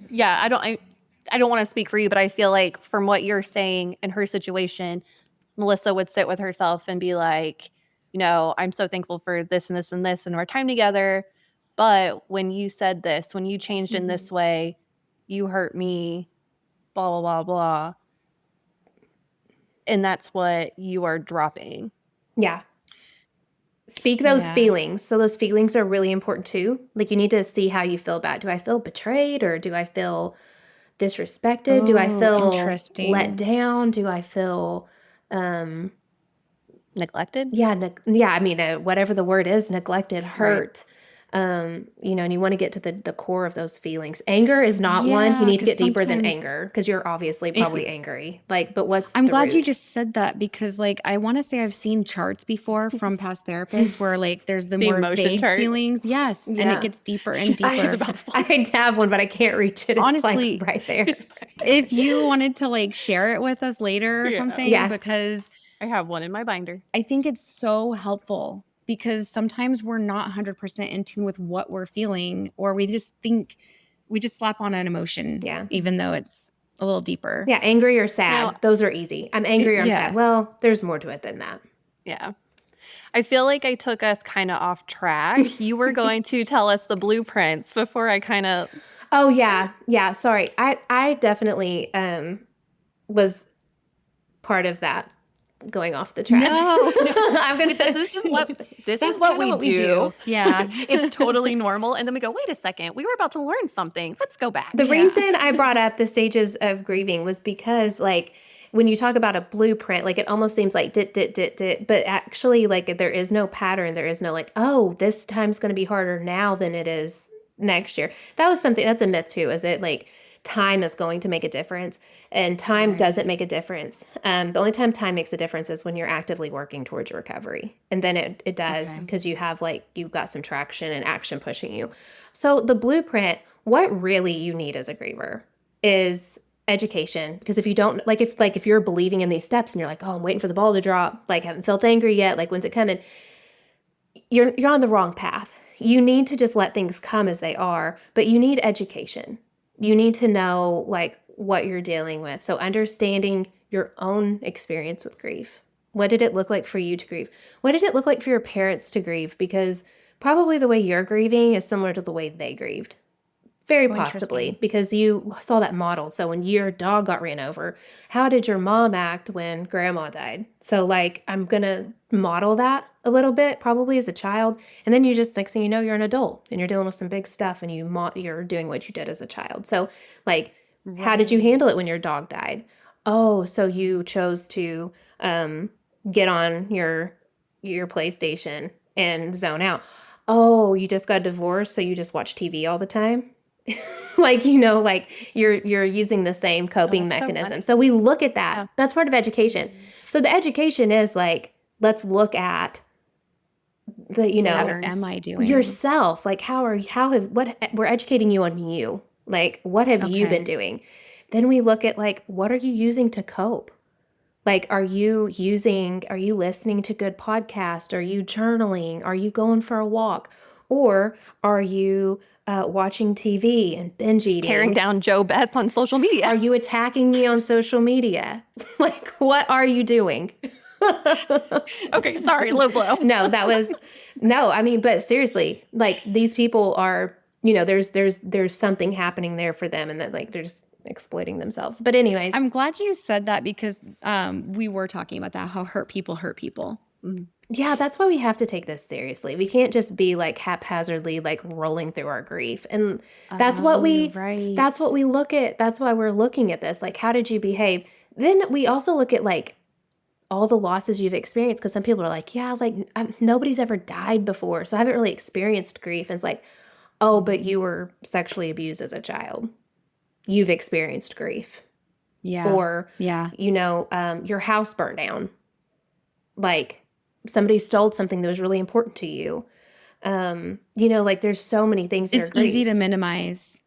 Yeah, I don't want to speak for you, but I feel like from what you're saying in her situation, Melissa would sit with herself and be like, I'm so thankful for this and this and this and our time together. But when you said this, when you changed in this way, you hurt me, blah, blah, blah, blah. And that's what you are dropping. Yeah. Speak those feelings. So those feelings are really important too. Like you need to see how you feel about it. Do I feel betrayed or do I feel disrespected? Do I feel let down? Do I feel neglected? Yeah. I mean, whatever the word is, neglected, hurt. And you want to get to the core of those feelings. Anger is not one. You need to get deeper than anger because you're obviously probably angry. Like, but I'm glad you just said that because like I want to say I've seen charts before from past therapists where like there's the more vague feelings. Yes. Yeah. And it gets deeper and deeper. I have one, but I can't reach it. It's honestly like right there. If you wanted to like share it with us later or something, because I have one in my binder. I think it's so helpful. Because sometimes we're not 100% in tune with what we're feeling, or we just slap on an emotion, even though it's a little deeper. Yeah, angry or sad. Those are easy. I'm angry or I'm sad. Well, there's more to it than that. Yeah. I feel like I took us kind of off track. You were going to tell us the blueprints before I kind of... Oh, yeah. Yeah, sorry. I definitely was part of that. Going off the track. No, I'm gonna. This is what we do. Yeah, it's totally normal. And then we go, wait a second, we were about to learn something. Let's go back. The reason I brought up the stages of grieving was because, like, when you talk about a blueprint, like it almost seems like dit, but actually, like there is no pattern. There is no like, oh, this time's going to be harder now than it is next year. That's a myth too. Is it like? Time is going to make a difference and time doesn't make a difference. The only time time makes a difference is when you're actively working towards your recovery. And then it does because you've got some traction and action pushing you. So the blueprint, what really you need as a griever is education. Because if you don't, if you're believing in these steps and you're like, oh, I'm waiting for the ball to drop, like haven't felt angry yet, like when's it coming? You're on the wrong path. You need to just let things come as they are, but you need education. You need to know like what you're dealing with. So understanding your own experience with grief. What did it look like for you to grieve? What did it look like for your parents to grieve? Because probably the way you're grieving is similar to the way they grieved. Very possibly because you saw that modeled. So when your dog got ran over, how did your mom act when grandma died? So like, I'm going to model that a little bit probably as a child. And then you just, next thing you know, you're an adult and you're dealing with some big stuff and you're doing what you did as a child. So like How did you handle it when Right. your dog died? Oh, so you chose to get on your PlayStation and zone out. Oh, you just got divorced, so you just watch TV all the time? Like, like you're using the same Oh, coping that's so mechanism. funny. So we look at that. Yeah. That's part of education. Mhm. So the education is like, let's look at the, What am Patterns. I doing? yourself. Like what we're educating you on you. Like, what have you been Okay. doing? Then we look at like, what are you using to cope? Like, are you listening to good podcasts? Are you journaling? Are you going for a walk? Or are you watching TV and binge Tearing eating? down Joe Beth on social media. Are you attacking me on social media? Like, what are you doing? Okay, sorry, low blow. No, I mean, but seriously, like these people are, there's something happening there for them, and that like they're just exploiting themselves. But anyways, I'm glad you said that because we were talking about that, how hurt people hurt people. Mhm. yeah, that's why we have to take this seriously. We can't just be like haphazardly like rolling through our grief. And Oh, you're right. that's what we look at. That's why we're looking at this. Like, how did you behave? Then we also look at like all the losses you've experienced, because some people are like, yeah, like nobody's ever died before, so I haven't really experienced grief. And it's like, oh, but you were sexually abused as a child. You've experienced grief. Yeah. Or, Yeah. your house burned down. Like somebody stole something that was really important to you. Like there's so many things that are It's easy to griefs. minimize.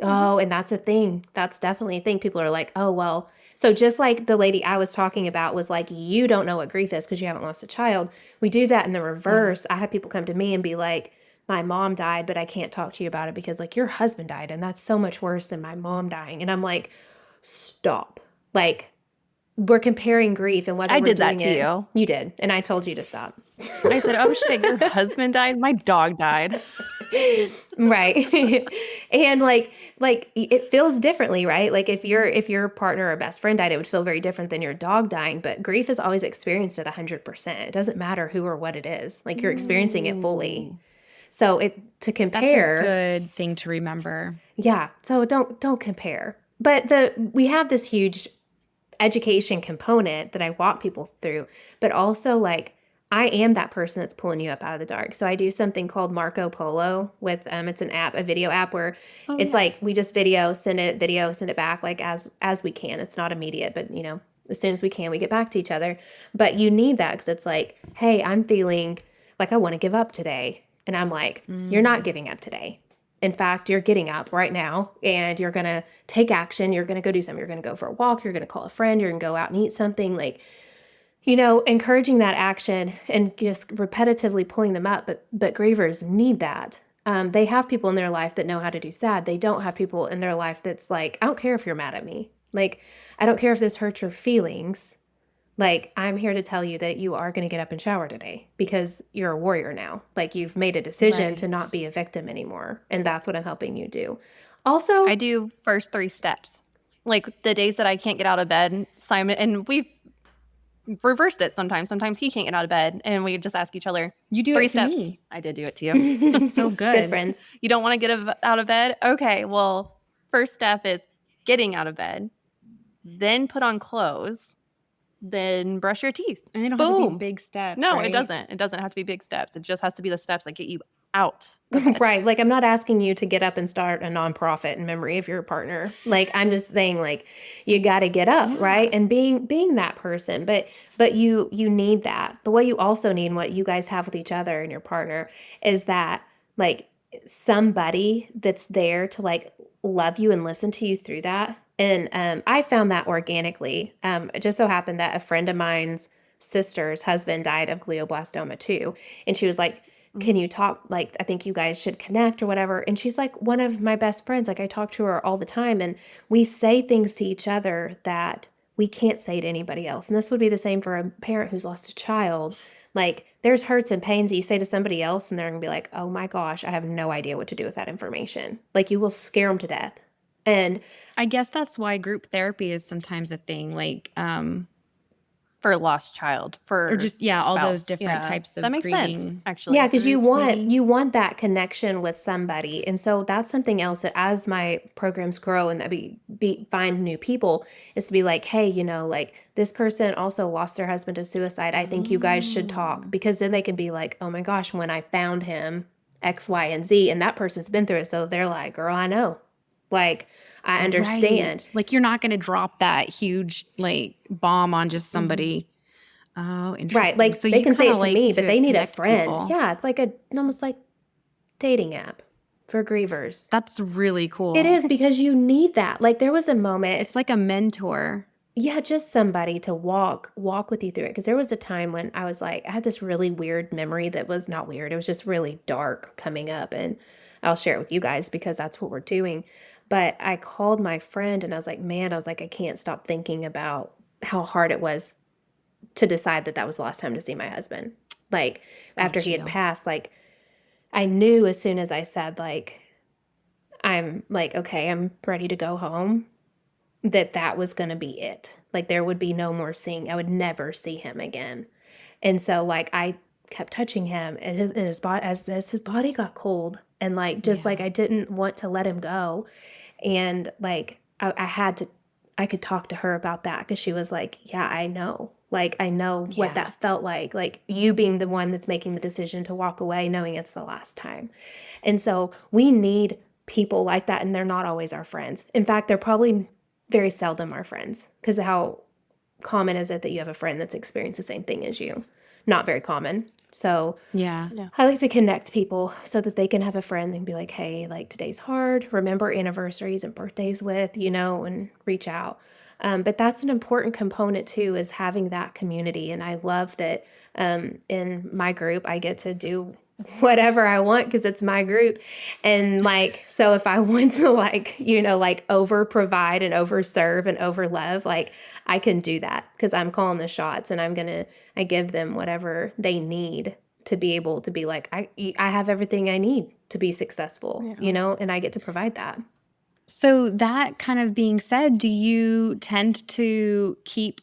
Oh, and that's a thing. That's definitely a thing. People are like, oh, well. So just like the lady I was talking about was like, you don't know what grief is because you haven't lost a child. We do that in the Yeah. reverse. I have people come to me and be like, my mom died, but I can't talk to you about it because like your husband died, and that's so much worse than my mom dying. And I'm like, stop. Like, we're comparing grief, and whether I we're did that doing to it, you. you did. And I told you to stop. I said, "Oh shit, your husband died? My dog died." Right. And like it feels differently, right? Like if your partner or best friend died, it would feel very different than your dog dying, but grief is always experienced at 100%. It doesn't matter who or what it is. Like you're experiencing it fully. Ooh, So to that's a compare, good thing to remember. yeah. So don't compare. But we have this huge education component that I walk people through, but also like I am that person that's pulling you up out of the dark. So I do something called Marco Polo with it's an app, a video app where Oh, it's yeah. like we just send it back like as we can. It's not immediate, but as soon as we can, we get back to each other. But you need that because it's like, hey, I'm feeling like I want to give up today. And I'm like, you're not Mm. giving up today. In fact, you're getting up right now and you're going to take action. You're going to go do something. You're going to go for a walk. You're going to call a friend. You're going to go out and eat something. Like, encouraging that action and just repetitively pulling them up. But grievers need that. They have people in their life that know how to do sad. They don't have people in their life that's like, I don't care if you're mad at me. Like, I don't care if this hurts your feelings. Like, I'm here to tell you that you are going to get up and shower today because you're a warrior now. Like, you've made a decision to not Right. be a victim anymore. And that's what I'm helping you do. Also, I do first 3 steps. Like, the days that I can't get out of bed, Simon and we've reversed it sometimes. Sometimes he can't get out of bed, and we just ask each other, You do 3 it to steps. me. I did do it to you. That's so good good. friends. You don't wanna get out of bed? Okay, well, first step is getting out of bed, then put on clothes, then brush your teeth. And they don't have to be Boom. big steps, No, it right? doesn't. It doesn't have to be big steps. It just has to be the steps that get you out of bed. Right. Like, I'm not asking you to get up and start a nonprofit in memory of your partner. Like, I'm just saying, like, you got to get up, right? Yeah. And being that person. But you need that. But what you also need, and what you guys have with each other and your partner, is that like somebody that's there to like love you and listen to you through that. And I found that organically. It just so happened that a friend of mine's sister's husband died of glioblastoma too, and she was like, can you talk, like, I think you guys should connect or whatever. And she's like one of my best friends. Like, I talk to her all the time, and we say things to each other that we can't say to anybody else. And this would be the same for a parent who's lost a child. Like, there's hurts and pains that you say to somebody else, and they're gonna be like, oh my gosh, I have no idea what to do with that information. Like, you will scare them to death. And I guess that's why group therapy is sometimes a thing. Like, for a lost child, Or for just, yeah, all those spouse. different Yeah, types that of makes sense, grieving Yeah, actually. because groups maybe? you want that connection with somebody, and so that's something else that as my programs grow and that find new people is to be like, hey, like this person also lost their husband to suicide. I think you guys should talk, Mm. because then they can be like, oh my gosh, when I found him, X, Y, and Z, and that person's been through it, so they're like, girl, I know, like I understand. Right. Like, you're not gonna drop that huge, like, bomb on just Mhm. somebody. Oh, Right, interesting. like So they you can say kinda it to like me, but to they need a connect friend. people. Yeah, it's like almost like dating app for grievers. That's really It cool. is, because you need that. Like there was a moment, It's like a mentor. yeah, just somebody to walk with you through it. Because there was a time when I was like, I had this really weird memory that was not weird. It was just really dark coming up, and I'll share it with you guys because that's what we're doing. But I called my friend and I was like, man, I was like, I can't stop thinking about how hard it was to decide that that was the last time to see my husband. Like after Got he had you. passed, like I knew as soon as I said like I'm like, okay, I'm ready to go home, that that was going to be it. Like there would be no more seeing. I would never see him again. And so like I kept touching him, and his body, as his body got cold, and like just Yeah. like I didn't want to let him go. And like I had to, I could talk to her about that, because she was like, yeah, I know. Like I know what Yeah. that felt like you being the one that's making the decision to walk away knowing it's the last time. And so we need people like that, and they're not always our friends. In fact, they're probably very seldom our friends, because how common is it that you have a friend that's experienced the same thing as you? Not very common. So Yeah. Yeah. I like to connect people so that they can have a friend and be like, hey, like today's hard. Remember anniversaries and birthdays with, and reach out. But that's an important component too, is having that community. And I love that in my group, I get to do whatever I want because it's my group. And like, so if I want to like over provide and over serve and over love, like I can do that because I'm calling the shots, and I give them whatever they need to be able to be like, I have everything I need to be successful, Yeah. and I get to provide that. So that kind of being said, do you tend to keep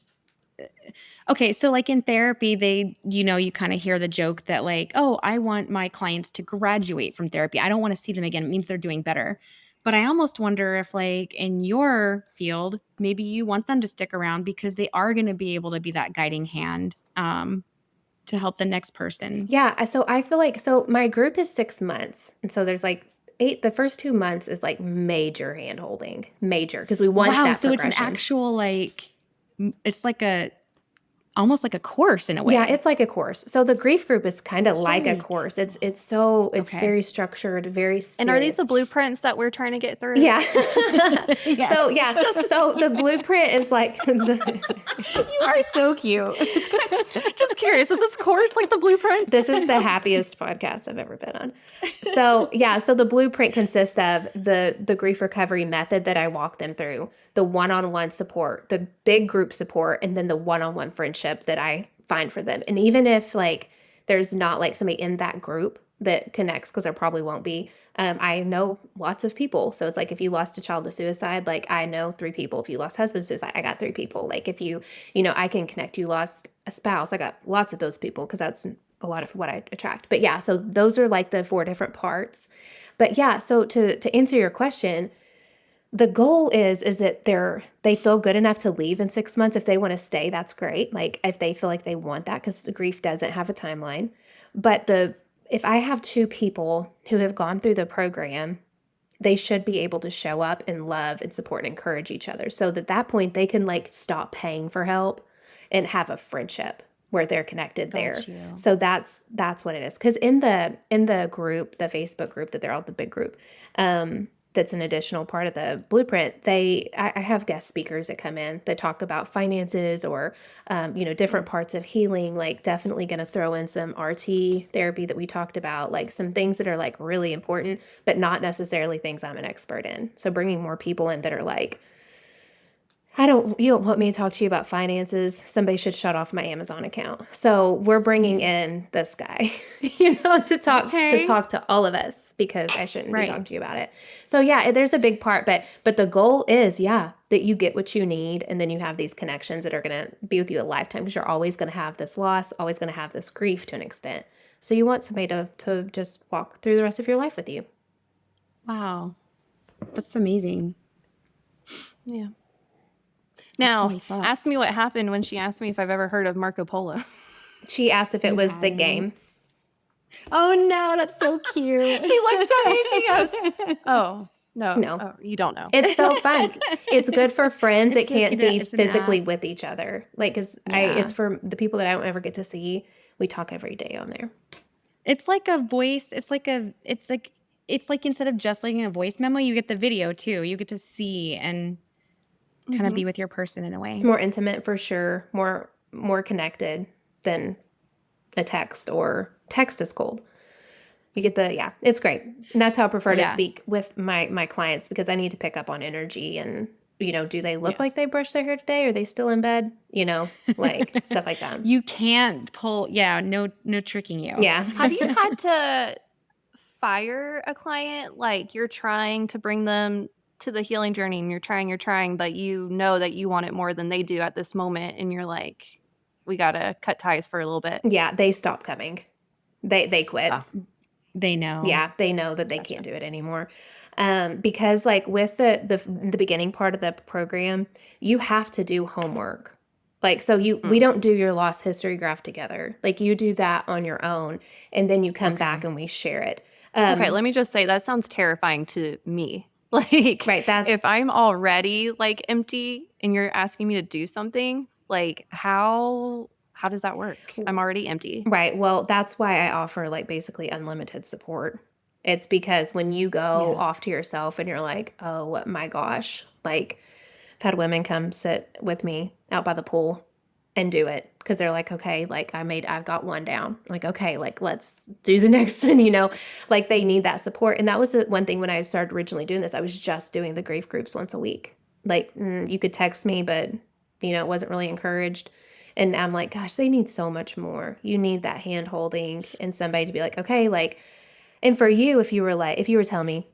okay, so like in therapy, you kind of hear the joke that like, oh, I want my clients to graduate from therapy. I don't want to see them again. It means they're doing better. But I almost wonder if like in your field, maybe you want them to stick around because they are going to be able to be that guiding hand to help the next person. Yeah, so I feel like, so my group is 6 months, and so there's like 8, the first 2 months is like major hand holding, major, because we want Wow, that so it's an progression. actual like it's like almost like a course in a Yeah, way. it's like a course. So the grief group is kind of like a Holy course. cow. It's Okay. very structured, very And are these serious. the blueprints that we're trying to get through? Yeah. Yes. So yeah, so the blueprint is like You are so cute. Just curious, is this course like the blueprints? this is the happiest podcast I've ever been on. So yeah, so the blueprint consists of the grief recovery method that I walk them through, the one-on-one support, the big group support, and then the one-on-one friendship that I find for them. And even if like there's not like somebody in that group that connects, because there probably won't be. I know lots of people. So it's like if you lost a child to suicide, like I know 3 people. If you lost husband to suicide, I got 3 people. Like if I can connect. You lost a spouse, I got lots of those people, because that's a lot of what I attract. But yeah, so those are like the 4 different parts. But yeah, so to answer your question, the goal is that they feel good enough to leave in 6 months. If they want to stay, that's great. Like if they feel like they want that, because grief doesn't have a timeline. But if I have 2 people who have gone through the program, they should be able to show up and love and support and encourage each other, so that that point they can like stop paying for help and have a friendship where they're connected Got there. you. So that's what it is. Because in the group, the Facebook group that they're all the big group, that's an additional part of the blueprint. I have guest speakers that come in that talk about finances or different parts of healing. Like definitely going to throw in some RT therapy that we talked about, like some things that are like really important, but not necessarily things I'm an expert in. So bringing more people in that are like you don't want me to talk to you about finances. Somebody should shut off my Amazon account. So we're bringing in this guy, to Okay. talk to all of us because I shouldn't be talking Right. to you about it. So yeah, there's a big part, but the goal is, that you get what you need, and then you have these connections that are going to be with you a lifetime, because you're always going to have this loss, always going to have this grief to an extent. So you want somebody to just walk through the rest of your life with you. Wow. That's amazing. Yeah. I have so Now, many thoughts. ask me what happened when she asked me if I've ever heard of Marco Polo. She asked if it You was the haven't. game. Oh no, that's so cute. She looks at me, she goes, "Oh, no. No. Oh, you don't know." It's so fun. It's good for friends that It's like can't be it's an physically app. with each other. Like, because Yeah. it's for the people that I don't ever get to see. We talk every day on there. It's like a voice. It's like instead of just like a voice memo, you get the video too. You get to see and kind of be with your person in a way. It's more intimate for sure. More connected than a text, or text is cold. You get it's great. And that's how I prefer to Yeah. speak with my clients, because I need to pick up on energy and, do they look like they brushed their hair today? Are they still in bed? Like stuff like that. You can't pull. Yeah, no tricking you. Yeah. Have you had to fire a client? Like, you're trying to bring them to the healing journey, and you're trying, but you know that you want it more than they do at this moment, and you're like, we gotta cut ties for a little bit. Yeah, they stop coming. They quit. Oh. They know. Yeah, they know that they can't do it anymore. Because like with the beginning part of the program, you have to do homework. Like, so we don't do your lost history graph together. Like, you do that on your own, and then you come back and we share it. Okay, let me just say, that sounds terrifying to me. Like, Right, if I'm already like empty and you're asking me to do something, like, how does that work? I'm already empty. Right. Well, that's why I offer like basically unlimited support. It's because when you go off to yourself and you're like, oh my gosh, like I've had women come sit with me out by the pool and do it, because they're like, okay, like I've got one down. I'm like, okay, like let's do the next one, like they need that support. And that was the one thing when I started originally doing this. I was just doing the grief groups once a week. Like, you could text me, but it wasn't really encouraged. And I'm like, gosh, they need so much more. You need that hand holding and somebody to be like, okay, like, and for you, if you were telling me,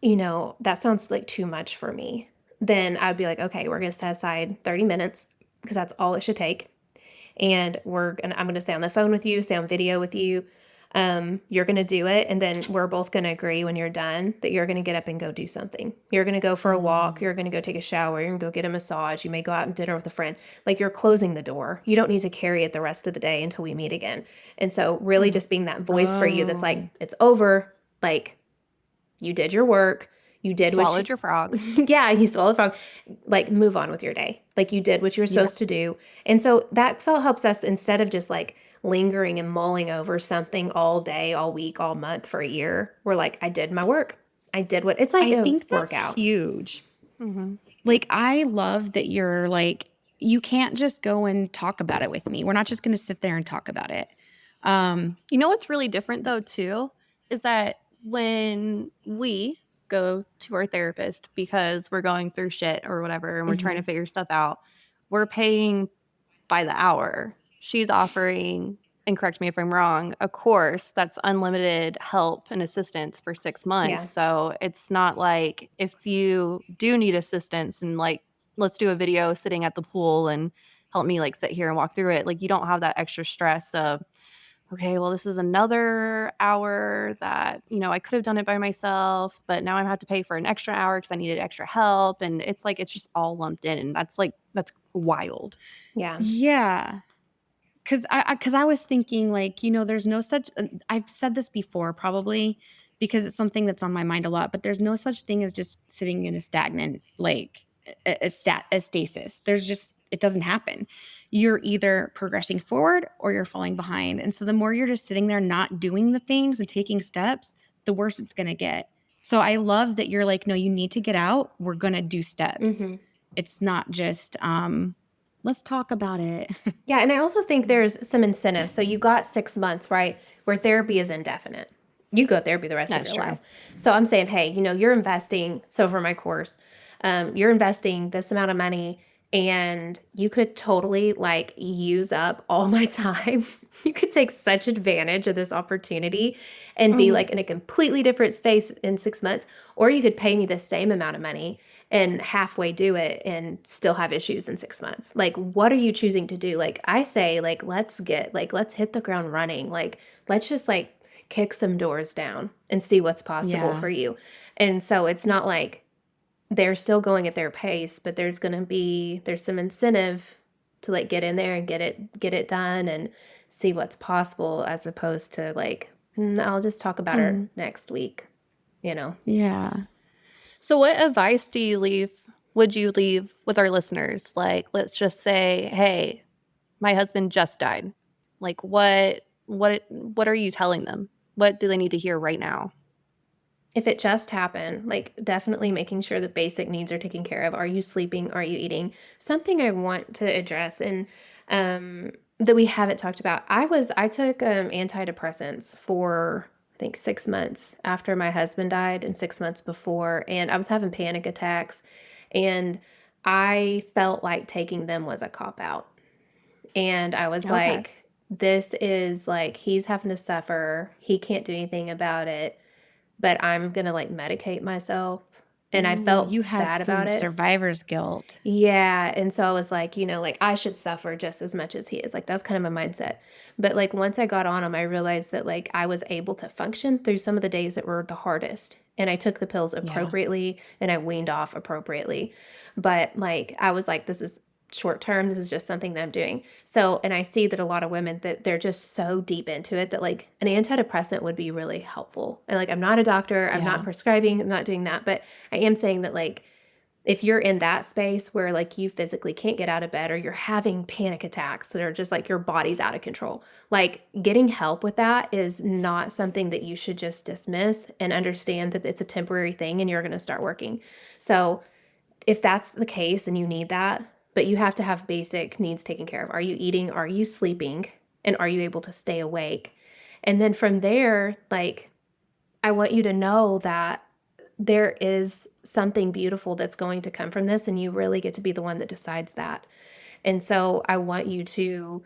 that sounds like too much for me, then I'd be like, okay, we're going to set aside 30 minutes, because that's all it should take. And I'm going to stay on the phone with you, stay on video with you. You're going to do it. And then we're both going to agree when you're done that you're going to get up and go do something. You're going to go for a walk. You're going to go take a shower. You're going to go get a massage. You may go out and dinner with a friend. Like, you're closing the door. You don't need to carry it the rest of the day until we meet again. And so really just being that voice for you that's like, it's over. Like, you did your work. You did Swallowed your frog. Yeah, you swallowed a frog. Like, move on with your day. Like, you did what you were supposed to do. And so that helps us, instead of just like lingering and mulling over something all day, all week, all month for a year. We're like, I did my work. I did what it's like. I think that's workout. huge. Like, I love that you're like, you can't just go and talk about it with me. We're not just going to sit there and talk about it. You know what's really different though too is that when we go to our therapist because we're going through shit or whatever and we're trying to figure stuff out, we're paying by the hour. She's offering, and correct me if I'm wrong, a course that's unlimited help and assistance for 6 months. Yeah. So it's not like if you do need assistance and like, let's do a video sitting at the pool and help me like sit here and walk through it. Like, you don't have that extra stress of, okay, well, this is another hour that, I could have done it by myself, but now I have to pay for an extra hour because I needed extra help. And it's like, it's just all lumped in. And that's wild. Yeah. Yeah. Cause I was thinking like, there's no such, I've said this before probably because it's something that's on my mind a lot, but there's no such thing as just sitting in a stagnant, like a stasis. It doesn't happen. You're either progressing forward or you're falling behind. And so the more you're just sitting there not doing the things and taking steps, the worse it's going to get. So I love that you're like, no, you need to get out. We're going to do steps. It's not just, let's talk about it. Yeah. And I also think there's some incentive. So you got 6 months, right? Where therapy is indefinite. You go therapy the rest of your life. So I'm saying, hey, you're investing. So for my course, you're investing this amount of money and you could totally like use up all my time. You could take such advantage of this opportunity and be Mhm. like in a completely different space in 6 months, or you could pay me the same amount of money and halfway do it and still have issues in 6 months. Like, what are you choosing to do? Like, I say, like, let's hit the ground running. Like, let's just like kick some doors down and see what's possible Yeah. for you. And so it's not like they're still going at their pace, but there's some incentive to like get in there and get it done and see what's possible as opposed to like, I'll just talk about her Mhm. next week, you know. Yeah. So what advice would you leave with our listeners? Like, let's just say, "Hey, my husband just died." Like, what are you telling them? What do they need to hear right now? If it just happened, like definitely making sure the basic needs are taken care of. Are you sleeping? Are you eating? Something I want to address and that we haven't talked about. I took antidepressants for I think 6 months after my husband died and 6 months before, and I was having panic attacks, and I felt like taking them was a cop out. And I was Okay. like, this is like he's having to suffer. He can't do anything about it, but I'm gonna like medicate myself. And I Ooh, felt you had bad about some it. survivor's guilt. Yeah. And so I was like, like I should suffer just as much as he is. Like that's kind of my mindset. But like once I got on them, I realized that like I was able to function through some of the days that were the hardest. And I took the pills Yeah. appropriately and I weaned off appropriately. But like I was like, this is short term. This is just something that I'm doing. So, and I see that a lot of women that they're just so deep into it that like an antidepressant would be really helpful. And like I'm not a doctor, I'm not Yeah. prescribing, I'm not doing that, but I am saying that like if you're in that space where like you physically can't get out of bed or you're having panic attacks that are just like your body's out of control, like getting help with that is not something that you should just dismiss and understand that it's a temporary thing and you're going to start working. So, if that's the case and you need that, but you have to have basic needs taken care of. Are you eating? Are you sleeping? And are you able to stay awake? And then from there, like I want you to know that there is something beautiful that's going to come from this, and you really get to be the one that decides that. And so I want you to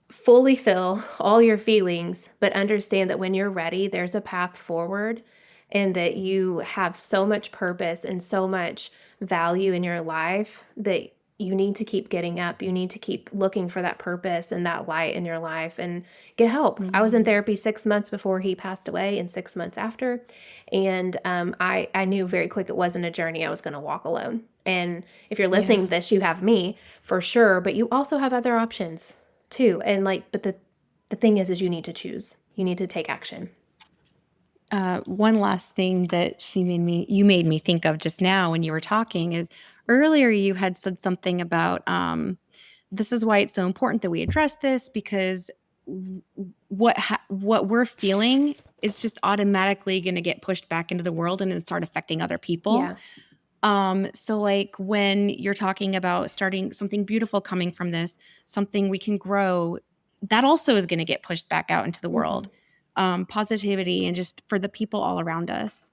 fully feel all your feelings, but understand that when you're ready, there's a path forward and that you have so much purpose and so much value in your life that you need to keep getting up. You need to keep looking for that purpose and that light in your life and get help. I was in Mhm. therapy 6 months before he passed away and 6 months after. And I knew very quick it wasn't a journey I was going to walk alone. And if you're listening Yeah. to this, you have me for sure, but you also have other options too. And like, but the thing is you need to choose. You need to take action. One last thing that you made me think of just now when you were talking is earlier you had said something about this is why it's so important that we address this because what we're feeling is just automatically going to get pushed back into the world and then start affecting other people. Yeah. So like when you're talking about starting something beautiful coming from this, something we can grow, that also is going to get pushed back out into the Hmm. world. Positivity and just for the people all around us.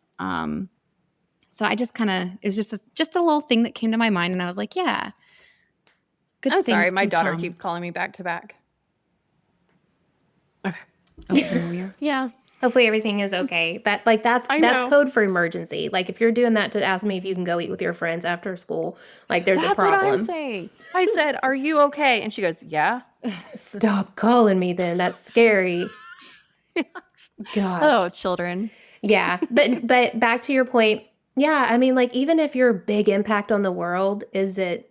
So I just kind of it's just a little thing that came to my mind, and I was like, yeah, I'm good sorry, things my can daughter come. keeps calling me back to back. Okay. Oh, familiar. Yeah, Hopefully everything is okay. That like I that's know. code for emergency. Like if you're doing that to ask me if you can go eat with your friends after school, like there's a That's what I'm problem. saying. I said, "Are you okay?" And she goes, "Yeah." Stop calling me then. That's scary. Oh, Gosh. children. Yeah. But back to your point. Yeah, I mean like even if your big impact on the world is that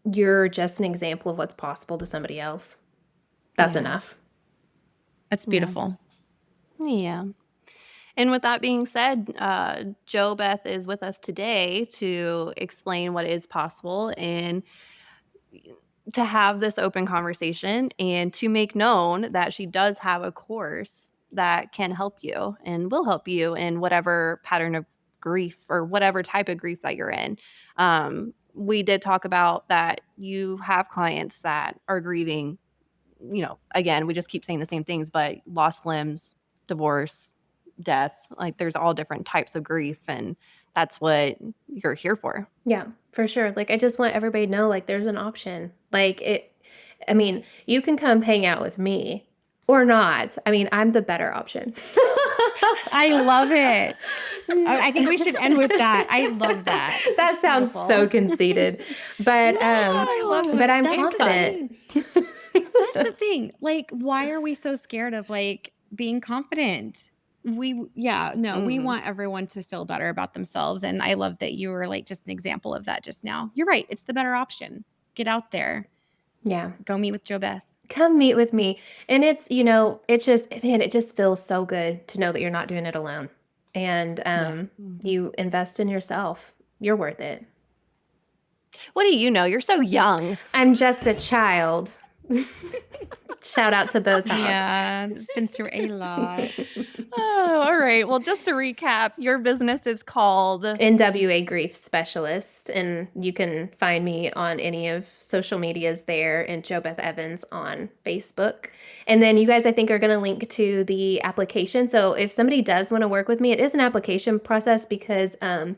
you're just an example of what's possible to somebody else. That's Yeah, enough. that's Yeah. beautiful. Yeah. And with that being said, Joe Beth is with us today to explain what is possible and to have this open conversation and to make known that she does have a course that can help you and will help you in whatever pattern of grief or whatever type of grief that you're in. We did talk about that you have clients that are grieving, again, we just keep saying the same things, but lost limbs, divorce, death, like there's all different types of grief and that's what you're here for. Yeah, for sure. Like, I just want everybody to know, like, there's an option. I mean, you can come hang out with me or not. I mean, I'm the better option. I love it. I think we should end with that. I love that. That That's sounds beautiful. so conceited, but I love it. but I'm That's the confident. That's the thing. Like, why are we so scared of like being confident? We want everyone to feel better about themselves. And I love that you were like just an example of that just now. You're right. It's the better option. Get out there. Yeah. Go meet with JoBeth. Come meet with me. And it's, it just feels so good to know that you're not doing it alone. And you invest in yourself. You're worth it. What do you know? You're so young. I'm just a child. Shout out to Botox. Yeah, it's been through a lot. Oh, all right. Well, just to recap, your business is called NWA Grief Specialist, and you can find me on any of social medias there, and Beth Evans on Facebook. And then you guys, I think, are going to link to the application. So if somebody does want to work with me, it is an application process because I'm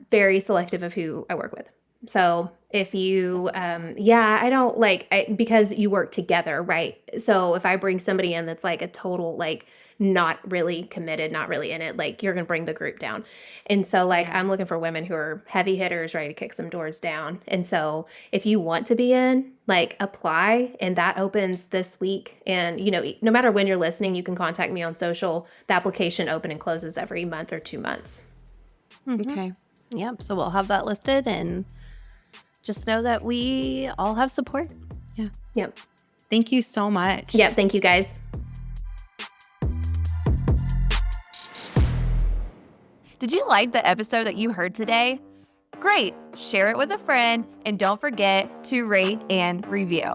very selective of who I work with. So if you, I don't because you work together, right? So if I bring somebody in that's like a total, like not really committed, not really in it, like you're going to bring the group down. And so I'm looking for women who are heavy hitters, ready to kick some doors down. And so if you want to be in, apply, and that opens this week. And, no matter when you're listening, you can contact me on social. The application open and closes every month or 2 months. Okay. Yep. So we'll have that listed, and just know that we all have support. Yeah. Yep. Thank you so much. Yep. Thank you, guys. Did you like the episode that you heard today? Great. Share it with a friend, and don't forget to rate and review.